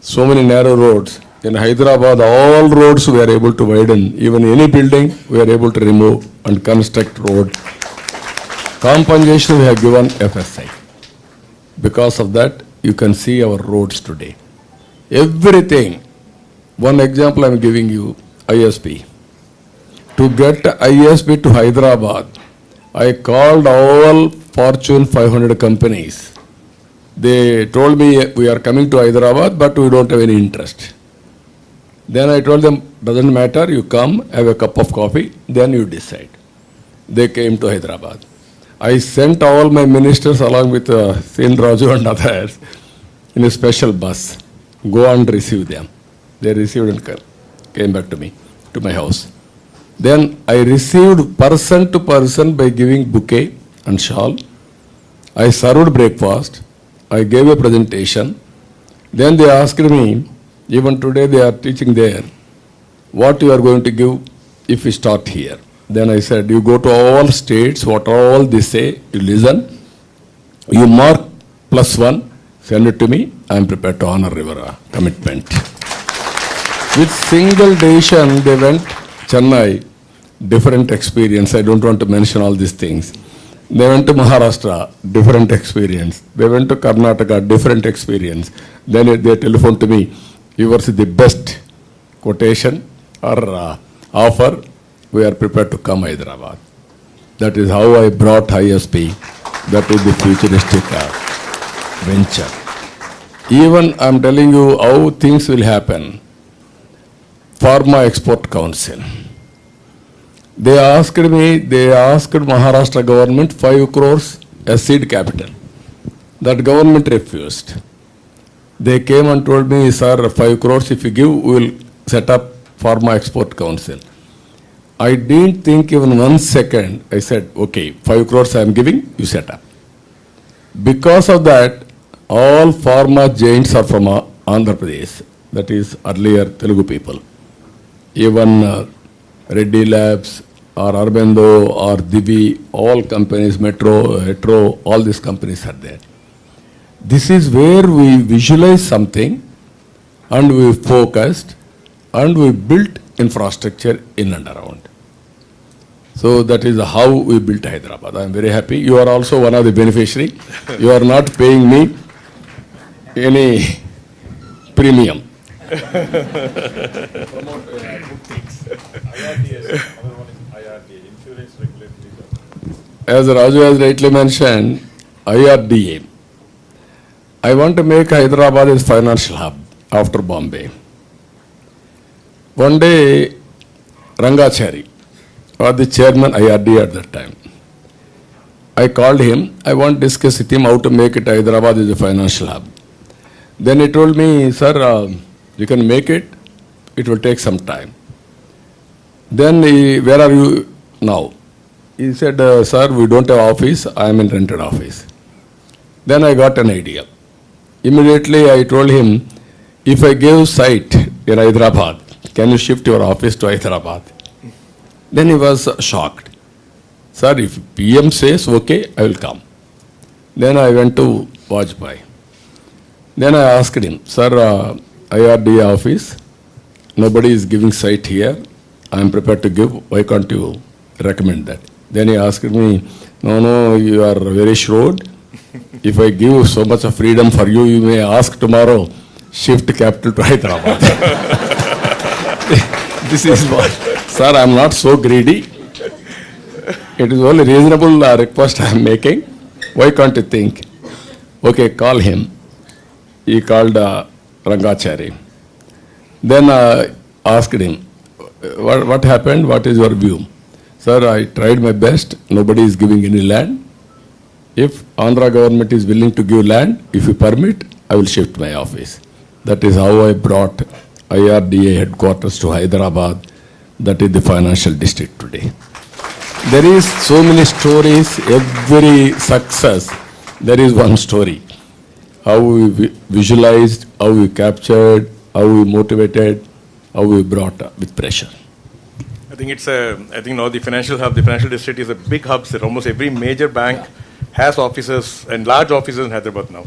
I: so many narrow roads. In Hyderabad, all roads we are able to widen. Even any building, we are able to remove and construct road. Compensation we have given FSI. Because of that, you can see our roads today. Everything. One example I am giving you, ISP. To get ISP to Hyderabad, I called all Fortune 500 companies. They told me, we are coming to Hyderabad, but we don't have any interest. Then I told them, doesn't matter, you come, have a cup of coffee, then you decide. They came to Hyderabad. I sent all my ministers along with Sen Raju and others in a special bus. Go and receive them. They received and came back to me, to my house. Then I received person to person by giving bouquet and shawl. I served breakfast. I gave a presentation. Then they asked me, even today they are teaching there, what you are going to give if we start here. Then I said, you go to all states, what all they say, you listen, you mark +1, send it to me, I am prepared to honor your commitment. With single decision, they went Chennai, different experience. I don't want to mention all these things. They went to Maharashtra, different experience. They went to Karnataka, different experience. Then they telephoned to me, yours is the best quotation or offer. We are prepared to come Hyderabad. That is how I brought ISP. That is the futuristic venture. Even I am telling you how things will happen. Pharma Export Council. They asked Maharashtra government 5 crores as seed capital. That government refused. They came and told me, sir, 5 crores if you give, we will set up Pharma Export Council. I didn't think even 1 second. I said, okay, 5 crores I am giving, you set up. Because of that, all pharma giants are from Andhra Pradesh. That is earlier Telugu people. Even Reddy Labs or Arbendo or Divi, all companies, Metro, Hetero, all these companies are there. This is where we visualize something and we focused and we built infrastructure in and around. So that is how we built Hyderabad. I am very happy. You are also one of the beneficiaries. You are not paying me any premium. As Raju has rightly mentioned, IRDA. I want to make Hyderabad as financial hub after Bombay. One day, Rangachari was the chairman IRDA at that time. I called him. I want to discuss with him how to make it Hyderabad as a financial hub. Then he told me, sir, you can make it. It will take some time. Then where are you now? He said, sir, we don't have office. I am in rented office. Then I got an idea. Immediately I told him, if I give site in Hyderabad, can you shift your office to Hyderabad? Then he was shocked. Sir, if PM says, okay, I will come. Then I went to Vajpayee. Then I asked him, sir, IRDA office, nobody is giving site here. I am prepared to give. Why can't you recommend that? Then he asked me, no, you are very shrewd. If I give so much of freedom for you, you may ask tomorrow, shift capital to Hyderabad. This is what, sir, I am not so greedy. It is only reasonable request I am making. Why can't you think? Okay, call him. He called Rangachari. Then asked him, what happened? What is your view? Sir, I tried my best. Nobody is giving any land. If Andhra government is willing to give land, if you permit, I will shift my office. That is how I brought IRDA headquarters to Hyderabad. That is the financial district today. There is so many stories. Every success, there is one story. How we visualized, how we captured, how we motivated, how we brought up with pressure.
G: I think it's I think now the financial hub, the financial district is a big hub. So almost every major bank has offices and large offices in Hyderabad now.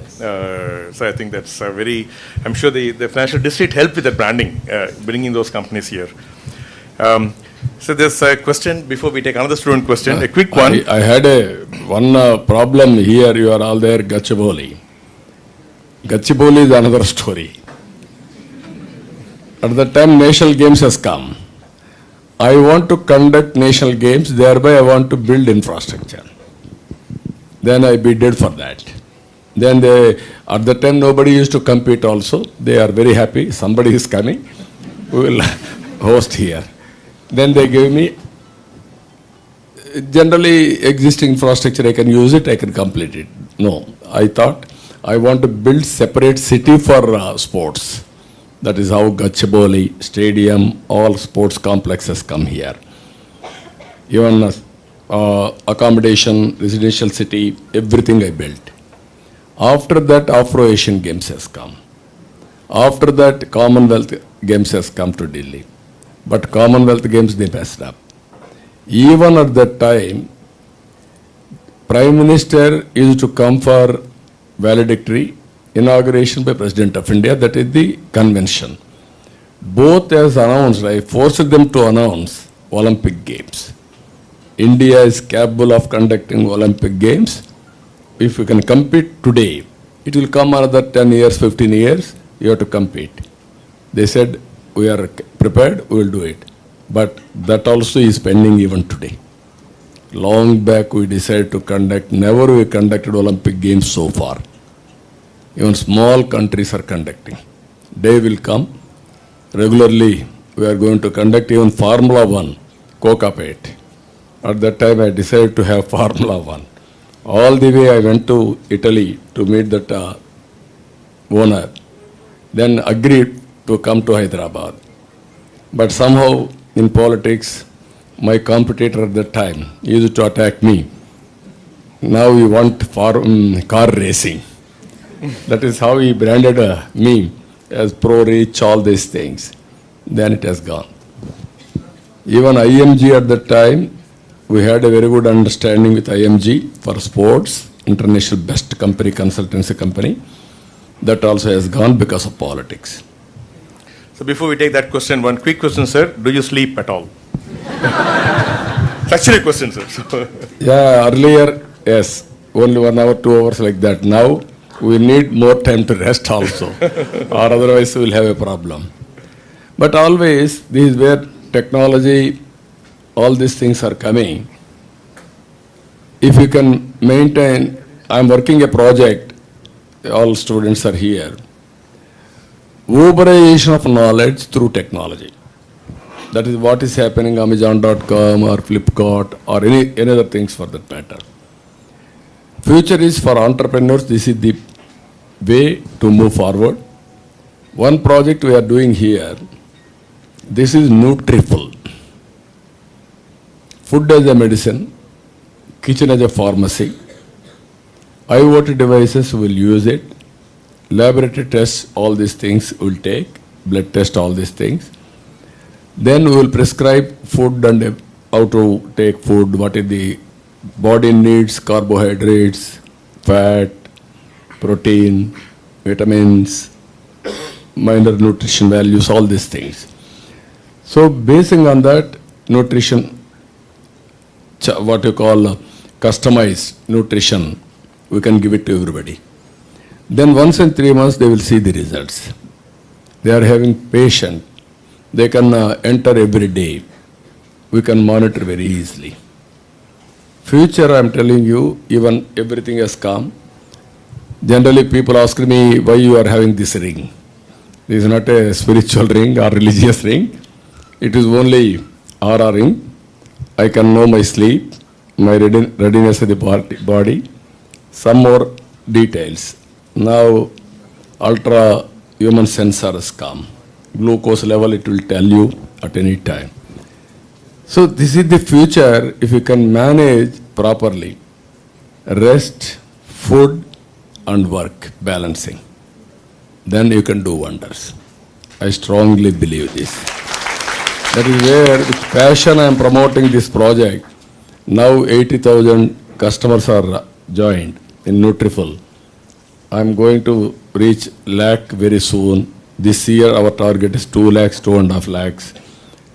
G: So I think that's I'm sure the financial district helped with the branding, bringing those companies here. So there's a question before we take another student question, a quick one.
I: I had one problem here. You are all there, Gachibowli. Gachibowli is another story. At the time national games has come, I want to conduct national games, thereby I want to build infrastructure. Then I bidded for that. Then at the time nobody used to compete also. They are very happy, somebody is coming, we will host here. Then they gave me, generally existing infrastructure, I can use it, I can complete it. No, I thought I want to build separate city for sports. That is how Gachibowli, stadium, all sports complexes come here. Even accommodation, residential city, everything I built. After that, Afro-Asian Games has come. After that, Commonwealth Games has come to Delhi. But Commonwealth Games, they messed up. Even at that time, Prime Minister used to come for valedictory inauguration by President of India, that is the convention. Both as announced, I forced them to announce Olympic Games. India is capable of conducting Olympic Games. If you can compete today, it will come another 10 years, 15 years, you have to compete. They said, we are prepared, we will do it. But that also is pending even today. Long back we decided to conduct, never we conducted Olympic Games so far. Even small countries are conducting. Day will come. Regularly, we are going to conduct even Formula 1, Kokapet. At that time, I decided to have Formula 1. All the way I went to Italy to meet that owner. Then agreed to come to Hyderabad. But somehow, in politics, my competitor at that time used to attack me. Now we want car racing. That is how he branded me as pro-rich, all these things. Then it has gone. Even IMG at that time, we had a very good understanding with IMG for sports, international best company, consultancy company. That also has gone because of politics.
G: So before we take that question, one quick question, sir. Do you sleep at all? It's actually a question, sir. So
I: Yeah, earlier, yes, only 1 hour, 2 hours like that. Now, we need more time to rest also, or otherwise we will have a problem. But always, this is where technology, all these things are coming. If you can maintain, I am working a project, all students are here, Uberization of knowledge through technology. That is what is happening Amazon.com or Flipkart or any other things for that matter. Future is for entrepreneurs, this is the way to move forward. One project we are doing here, this is Nutriful. Food as a medicine, kitchen as a pharmacy. IoT devices will use it. Laboratory tests, all these things will take. Blood test, all these things. Then we will prescribe food and how to take food, what is the body needs, carbohydrates, fat, protein, vitamins, minor nutrition values, all these things. So basing on that nutrition, what you call customized nutrition, we can give it to everybody. Then once in 3 months, they will see the results. They are having patient. They can enter every day. We can monitor very easily. Future, I am telling you, even everything has come. Generally, people ask me why you are having this ring. This is not a spiritual ring or religious ring. It is only aura ring. I can know my sleep, my readiness of the body, some more details. Now, ultra human sensors come. Glucose level, it will tell you at any time. So this is the future if you can manage properly. Rest, food and work, balancing. Then you can do wonders. I strongly believe this. That is where with passion I am promoting this project. Now 80,000 customers are joined in Nutriful. I am going to reach lakh very soon. This year our target is 2 lakhs, 2.5 lakhs.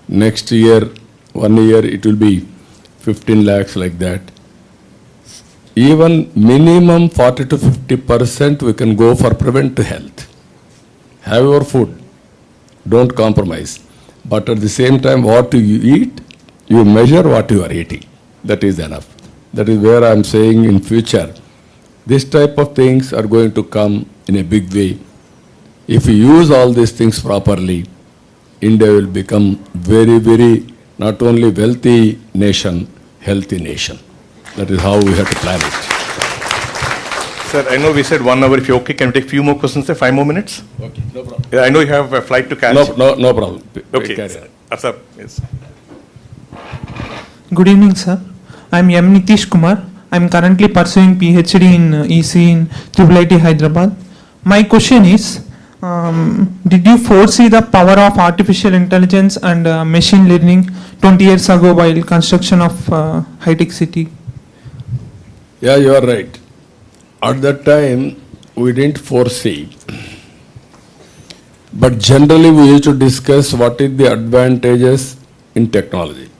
I: Next year, 1 year, it will be 15 lakhs like that. Even minimum 40 to 50% we can go for preventive health. Have your food, don't compromise. But at the same time, what you eat, you measure what you are eating. That is enough. That is where I am saying in future, this type of things are going to come in a big way. If you use all these things properly, India will become very, very, not only wealthy nation, healthy nation. That is how we have to plan it.
G: Sir, I know we said 1 hour. If you're okay, can we take a few more questions, sir? 5 more minutes?
I: Okay, no problem.
G: Yeah, I know you have a flight to catch.
I: No problem.
G: Okay,
I: Carry
G: sir.
I: on.
G: Sir, yes.
M: Good evening, sir. I am M. Nitish Kumar. I am currently pursuing PhD in EC in IIIT Hyderabad. My question is, did you foresee the power of artificial intelligence and machine learning 20 years ago while construction of high-tech city?
I: Yeah, you are right. At that time, we didn't foresee. But generally, we used to discuss what is the advantages in technology.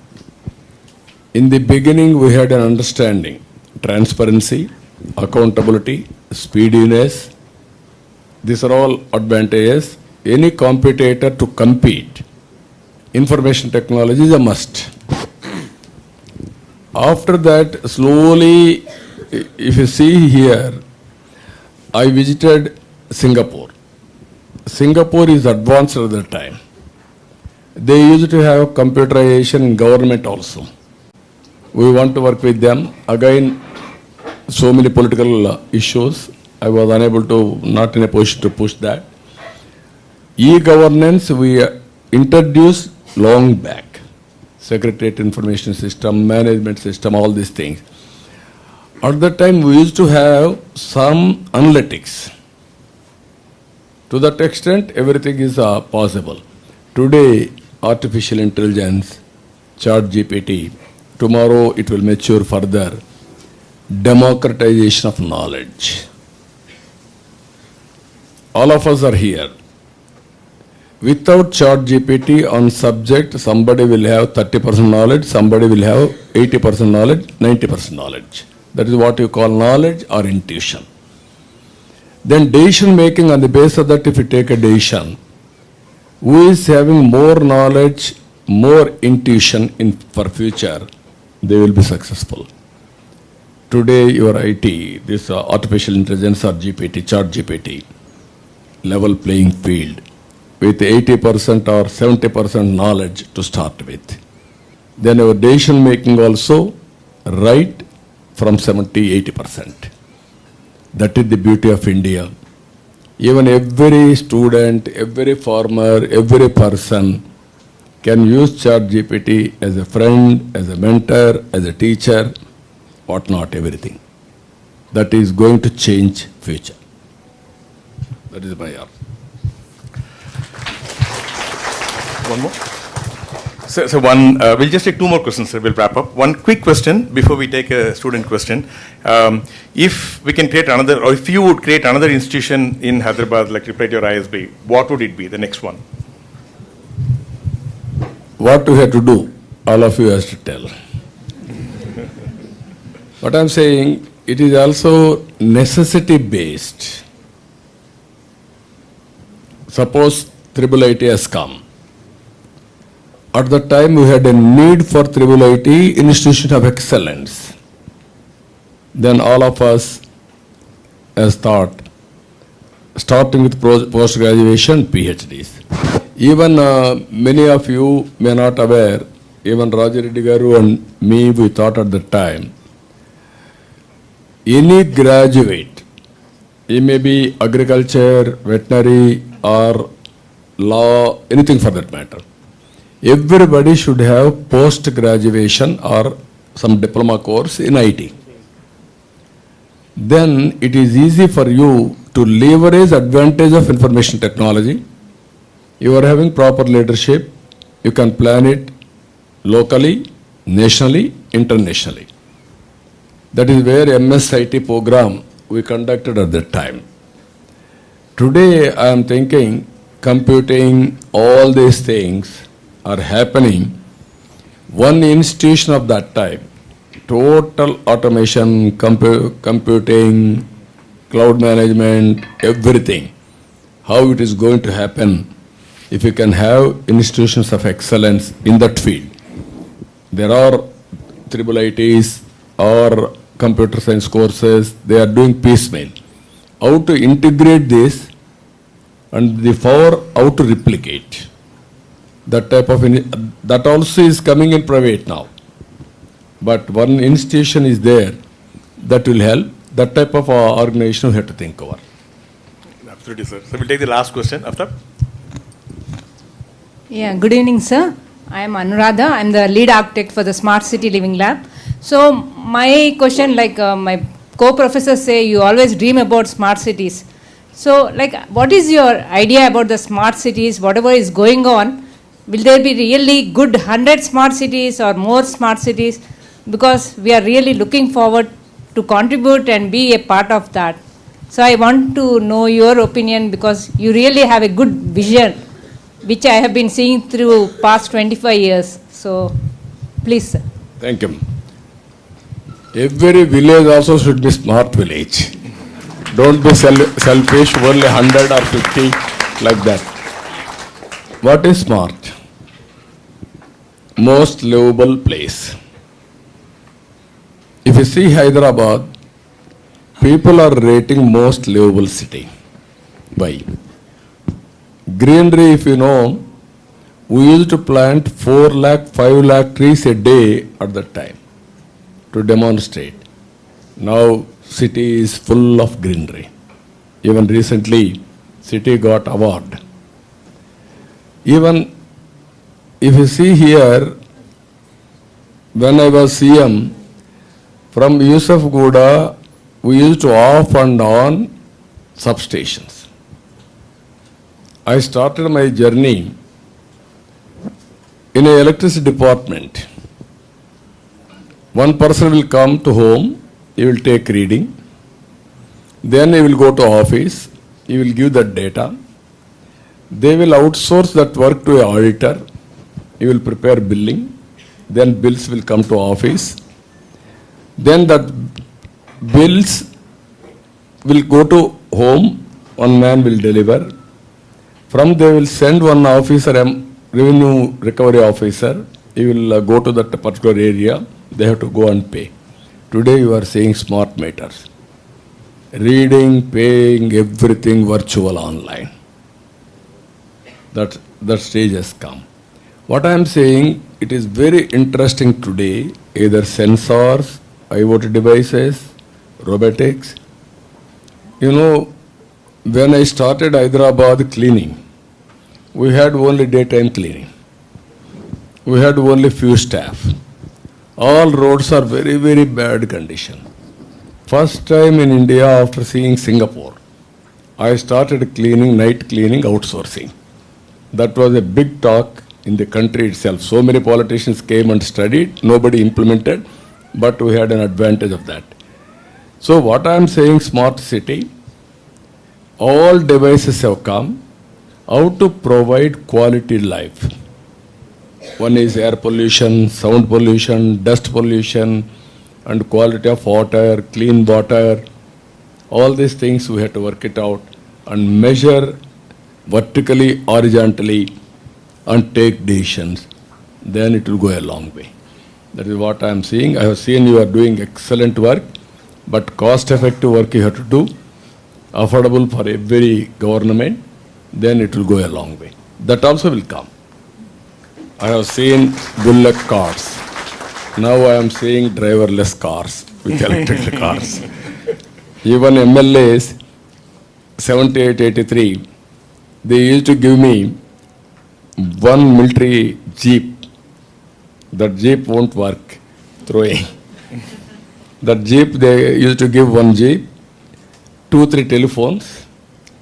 I: In the beginning, we had an understanding. Transparency, accountability, speediness. These are all advantages. Any competitor to compete, information technology is a must. After that, slowly, if you see here, I visited Singapore. Singapore is advanced at that time. They used to have computerization in government also. We want to work with them. Again, so many political issues. I was unable to, not in a position to push that. E-governance we introduced long back. Secretariat information system, management system, all these things. At that time, we used to have some analytics. To that extent, everything is possible. Today, artificial intelligence, ChatGPT, tomorrow it will mature further. Democratization of knowledge. All of us are here. Without ChatGPT on subject, somebody will have 30% knowledge, somebody will have 80% knowledge, 90% knowledge. That is what you call knowledge or intuition. Then decision making on the basis of that, if you take a decision, who is having more knowledge, more intuition for future, they will be successful. Today, your IT, this artificial intelligence or GPT, ChatGPT, level playing field with 80% or 70% knowledge to start with. Then our decision making also right from 70-80%. That is the beauty of India. Even every student, every farmer, every person can use ChatGPT as a friend, as a mentor, as a teacher, whatnot, everything. That is going to change future. That is my art.
G: One more? So we'll just take 2 more questions, sir. We'll wrap up. One quick question before we take a student question. If we can create another, or if you would create another institution in Hyderabad, like IIIT or ISB, what would it be, the next one?
I: what we have to do, all of you has to tell. What I'm saying, it is also necessity based. Suppose IIIT has come. At the time we had a need for IIIT institution of excellence. Then all of us has thought, starting with post-graduation, PhDs. Even many of you may not aware, even Raja Reddy Garu and me, we thought at the time, any graduate, he may be agriculture, veterinary, or law, anything for that matter. Everybody should have post-graduation or some diploma course in IT. Then it is easy for you to leverage advantage of information technology. You are having proper leadership. You can plan it locally, nationally, internationally. That is where MS-IT program we conducted at that time. Today I am thinking computing, all these things are happening. One institution of that type, total automation, computing, cloud management, everything. How it is going to happen if you can have institutions of excellence in that field. There are IIITs or computer science courses, they are doing piecemeal. How to integrate this and the power, how to replicate. That type of, that also is coming in private now. But one institution is there that will help. That type of organization we have to think over.
G: Absolutely, sir. So we'll take the last question after.
N: Yeah, good evening, sir. I am Anuradha. I am the lead architect for the Smart City Living Lab. So my question, like my co-professors say, you always dream about smart cities. So like, what is your idea about the smart cities, whatever is going on? Will there be really good 100 smart cities or more smart cities? Because we are really looking forward to contribute and be a part of that. So I want to know your opinion because you really have a good vision, which I have been seeing through past 25 years. So please, sir.
I: Thank you. Every village also should be smart village. Don't be selfish, only 100 or 50 like that. What is smart? Most livable place. If you see Hyderabad, people are rating most livable city. Why? Greenery, if you know, we used to plant 4 lakh, 5 lakh trees a day at that time to demonstrate. Now city is full of greenery. Even recently, city got award. Even if you see here, when I was CM, from Yusuf Gouda, we used to off and on substations. I started my journey in an electricity department. One person will come to home, he will take reading, then he will go to office, he will give that data. They will outsource that work to an auditor, he will prepare billing, then bills will come to office. Then that bills will go to home, one man will deliver. From they will send one officer, revenue recovery officer, he will go to that particular area, they have to go and pay. Today you are seeing smart meters. Reading, paying, everything virtual online. That stage has come. What I am saying, it is very interesting today, either sensors, IoT devices, robotics. You know, when I started Hyderabad cleaning, we had only daytime cleaning. We had only few staff. All roads are very, very bad condition. First time in India after seeing Singapore, I started cleaning, night cleaning, outsourcing. That was a big talk in the country itself. So many politicians came and studied, nobody implemented, but we had an advantage of that. So what I am saying, smart city, all devices have come, how to provide quality life. One is air pollution, sound pollution, dust pollution, and quality of water, clean water. All these things we have to work it out and measure vertically, horizontally, and take decisions. Then it will go a long way. That is what I am seeing. I have seen you are doing excellent work, but cost-effective work you have to do, affordable for every government, then it will go a long way. That also will come. I have seen bullock cars. Now I am seeing driverless cars with electric cars. Even MLAs, 78, 83, they used to give me one military jeep. That jeep won't work, throwing. That jeep, they used to give one jeep, 2-3 telephones,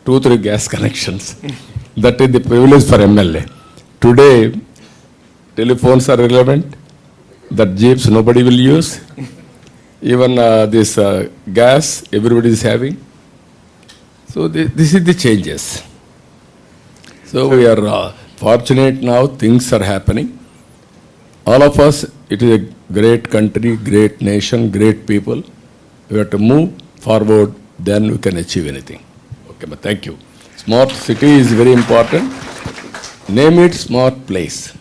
I: 2-3 gas connections. That is the privilege for MLA. Today, telephones are relevant. That jeeps nobody will use. Even this gas, everybody is having. So this is the changes. So we are fortunate now, things are happening. All of us, it is a great country, great nation, great people. We have to move forward, then we can achieve anything. Okay, but thank you. Smart city is very important. Name it smart place.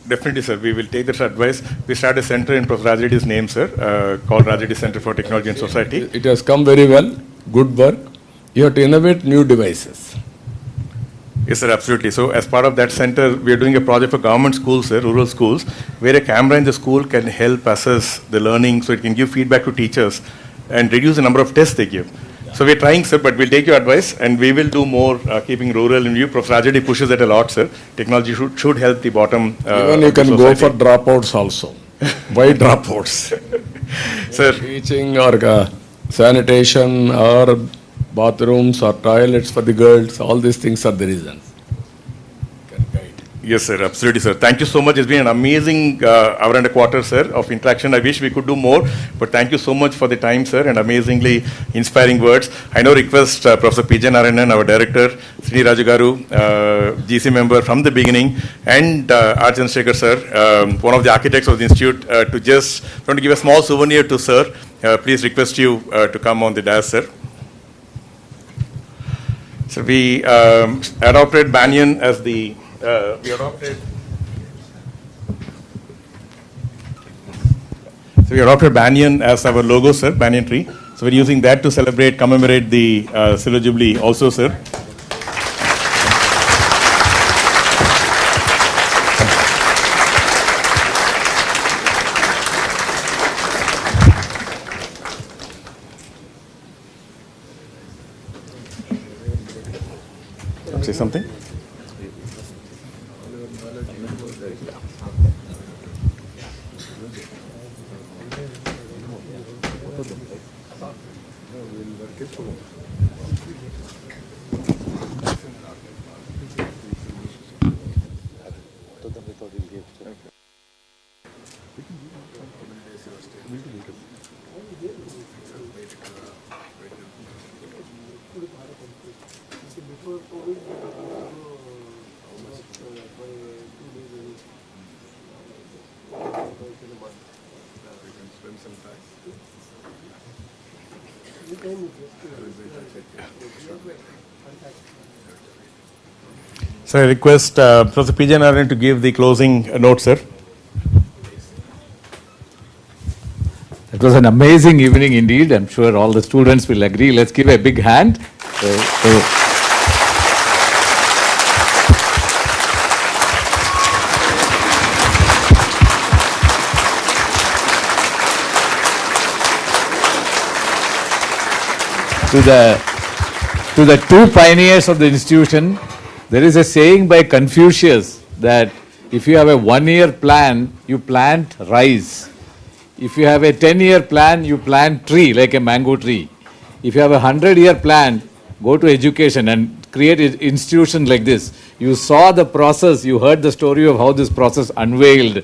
G: Definitely, sir. We will take this advice. We started a center in Professor Rajreddy's name, sir, called Rajreddy Center for Technology and Society.
I: It has come very well. Good work. You have to innovate new devices.
G: Yes, sir, absolutely. So as part of that center, we are doing a project for government schools, sir, rural schools, where a camera in the school can help assess the learning, so it can give feedback to teachers and reduce the number of tests they give. So we're trying, sir, but we'll take your advice and we will do more keeping rural in view. Professor Rajreddy pushes that a lot, sir. Technology should help the bottom.
I: Even you can go for dropouts also. Why dropouts?
G: Sir.
I: Teaching or sanitation or bathrooms or toilets for the girls, all these things are the reasons.
G: Yes, sir, absolutely, sir. Thank you so much. It's been an amazing hour and a quarter, sir, of interaction. I wish we could do more, but thank you so much for the time, sir, and amazingly inspiring words. I now request Professor P. J. Narayanan, our director, Sri Raju Garu, GC member from the beginning, and R. Chandrasekhar, sir, one of the architects of the institute, to just want to give a small souvenir to sir. Please request you to come on the dais, sir. So we adopted Banyan as the we adopted Banyan as our logo, sir, Banyan tree. So we're using that to celebrate, commemorate the Silver Jubilee also, sir. Say something? So I request Professor P. J. Narayanan to give the closing note, sir.
O: It was an amazing evening indeed. I'm sure all the students will agree. Let's give a big hand. To the two pioneers of the institution, there is a saying by Confucius that if you have a 1-year plan, you plant rice. If you have a 10-year plan, you plant tree like a mango tree. If you have a 100-year plan, go to education and create an institution like this. You saw the process, you heard the story of how this process unveiled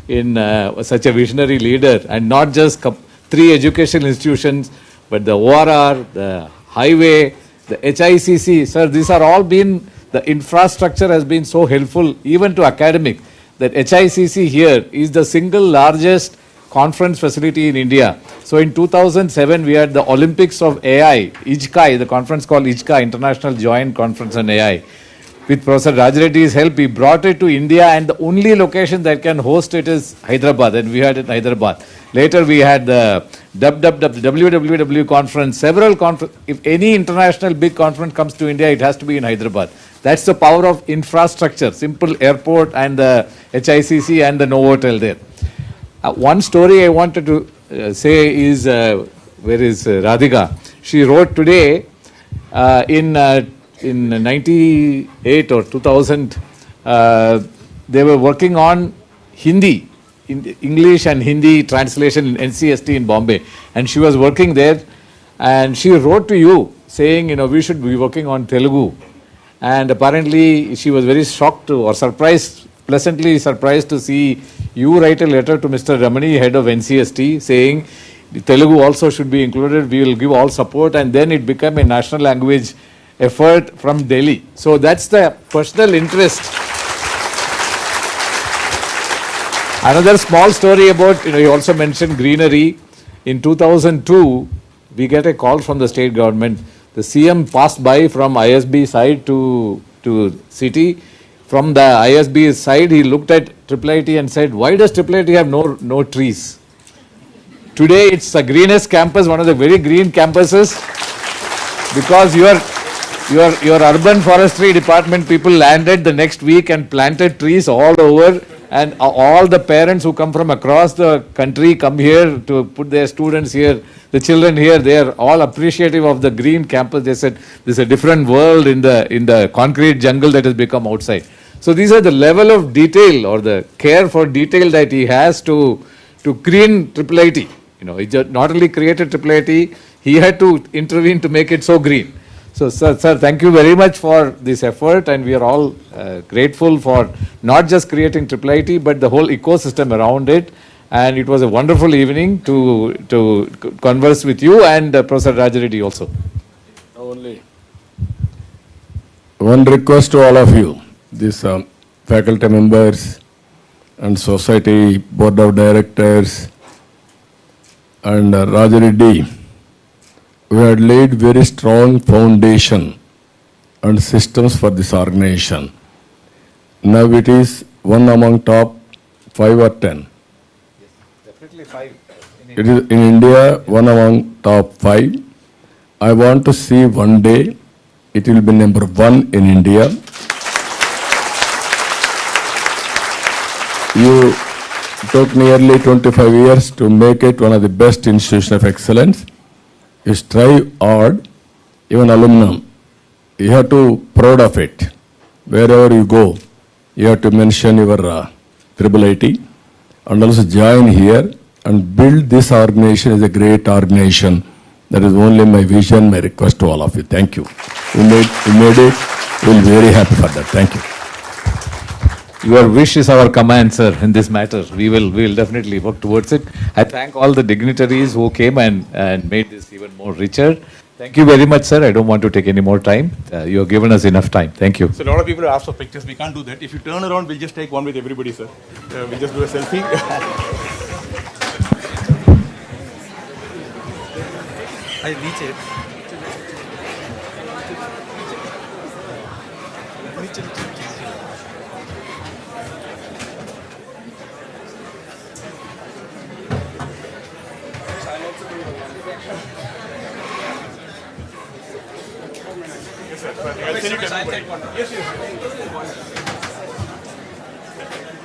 O: in such a visionary leader, and not just 3 educational institutions, but the ORR, the highway, the HICC. Sir, these are all been, the infrastructure has been so helpful even to academic. that HICC here is the single largest conference facility in India. So in 2007, we had the Olympics of AI, IJCAI, the conference called IJCAI, International Joint Conference on AI. With Professor Rajareddy's help, he brought it to India, and the only location that can host it is Hyderabad, and we had it in Hyderabad. Later, we had the WWW conference, several conferences. If any international big conference comes to India, it has to be in Hyderabad. That's the power of infrastructure, simple airport and the HICC and the Novotel there. One story I wanted to say is, where is Radhika? She wrote today in 98 or 2000, they were working on Hindi, English and Hindi translation in NCST in Bombay. And she was working there, and she wrote to you saying, we should be working on Telugu. And apparently she was very shocked or pleasantly surprised to see you write a letter to Mr. Ramani, head of NCST, saying Telugu also should be included, we will give all support, and then it became a national language effort from Delhi. So that's the personal interest. Another small story about, you also mentioned greenery. In 2002, we get a call from the state government. The CM passed by from ISB side to city. From the ISB side, he looked at IIIT and said, why does IIIT have no trees? Today, it's the greenest campus, one of the very green campuses, because your urban forestry department people landed the next week and planted trees all over, and all the parents who come from across the country come here to put their students here, the children here. They are all appreciative of the green campus. They said there's a different world in the concrete jungle that has become outside. So these are the level of detail or the care for detail that he has to green IIIT. He just not only created IIIT, he had to intervene to make it so green. So, sir, thank you very much for this effort, and we are all grateful for not just creating IIIT, but the whole ecosystem around it. And it was a wonderful evening to converse with you and Professor Rajareddy also.
I: Only one request to all of you, these faculty members and society board of directors and Rajareddy. We had laid very strong foundation and systems for this organization. Now it is one among top 5 or 10.
O: Yes, definitely 5.
I: It is in India, one among top 5. I want to see one day it will be number 1 in India. You took nearly 25 years to make it one of the best institutions of excellence. You strive hard, even alumnum. You have to proud of it. Wherever you go, you have to mention your IIIT and also join here and build this organization as a great organization. That is only my vision, my request to all of you. Thank you. You made it. We'll be very happy for that. Thank you.
O: Your wish is our command, sir, in this matter. We will definitely work towards it. I thank all the dignitaries who came and made this even more richer. Thank you very much, sir. I don't want to take any more time. You have given us enough time. Thank you.
G: So a lot of people ask for pictures. We can't do that. If you turn around, we'll just take one with everybody, sir. We'll just do a selfie.
A: I reach it.
G: Yes, sir. I'll send it to everybody. Yes, yes.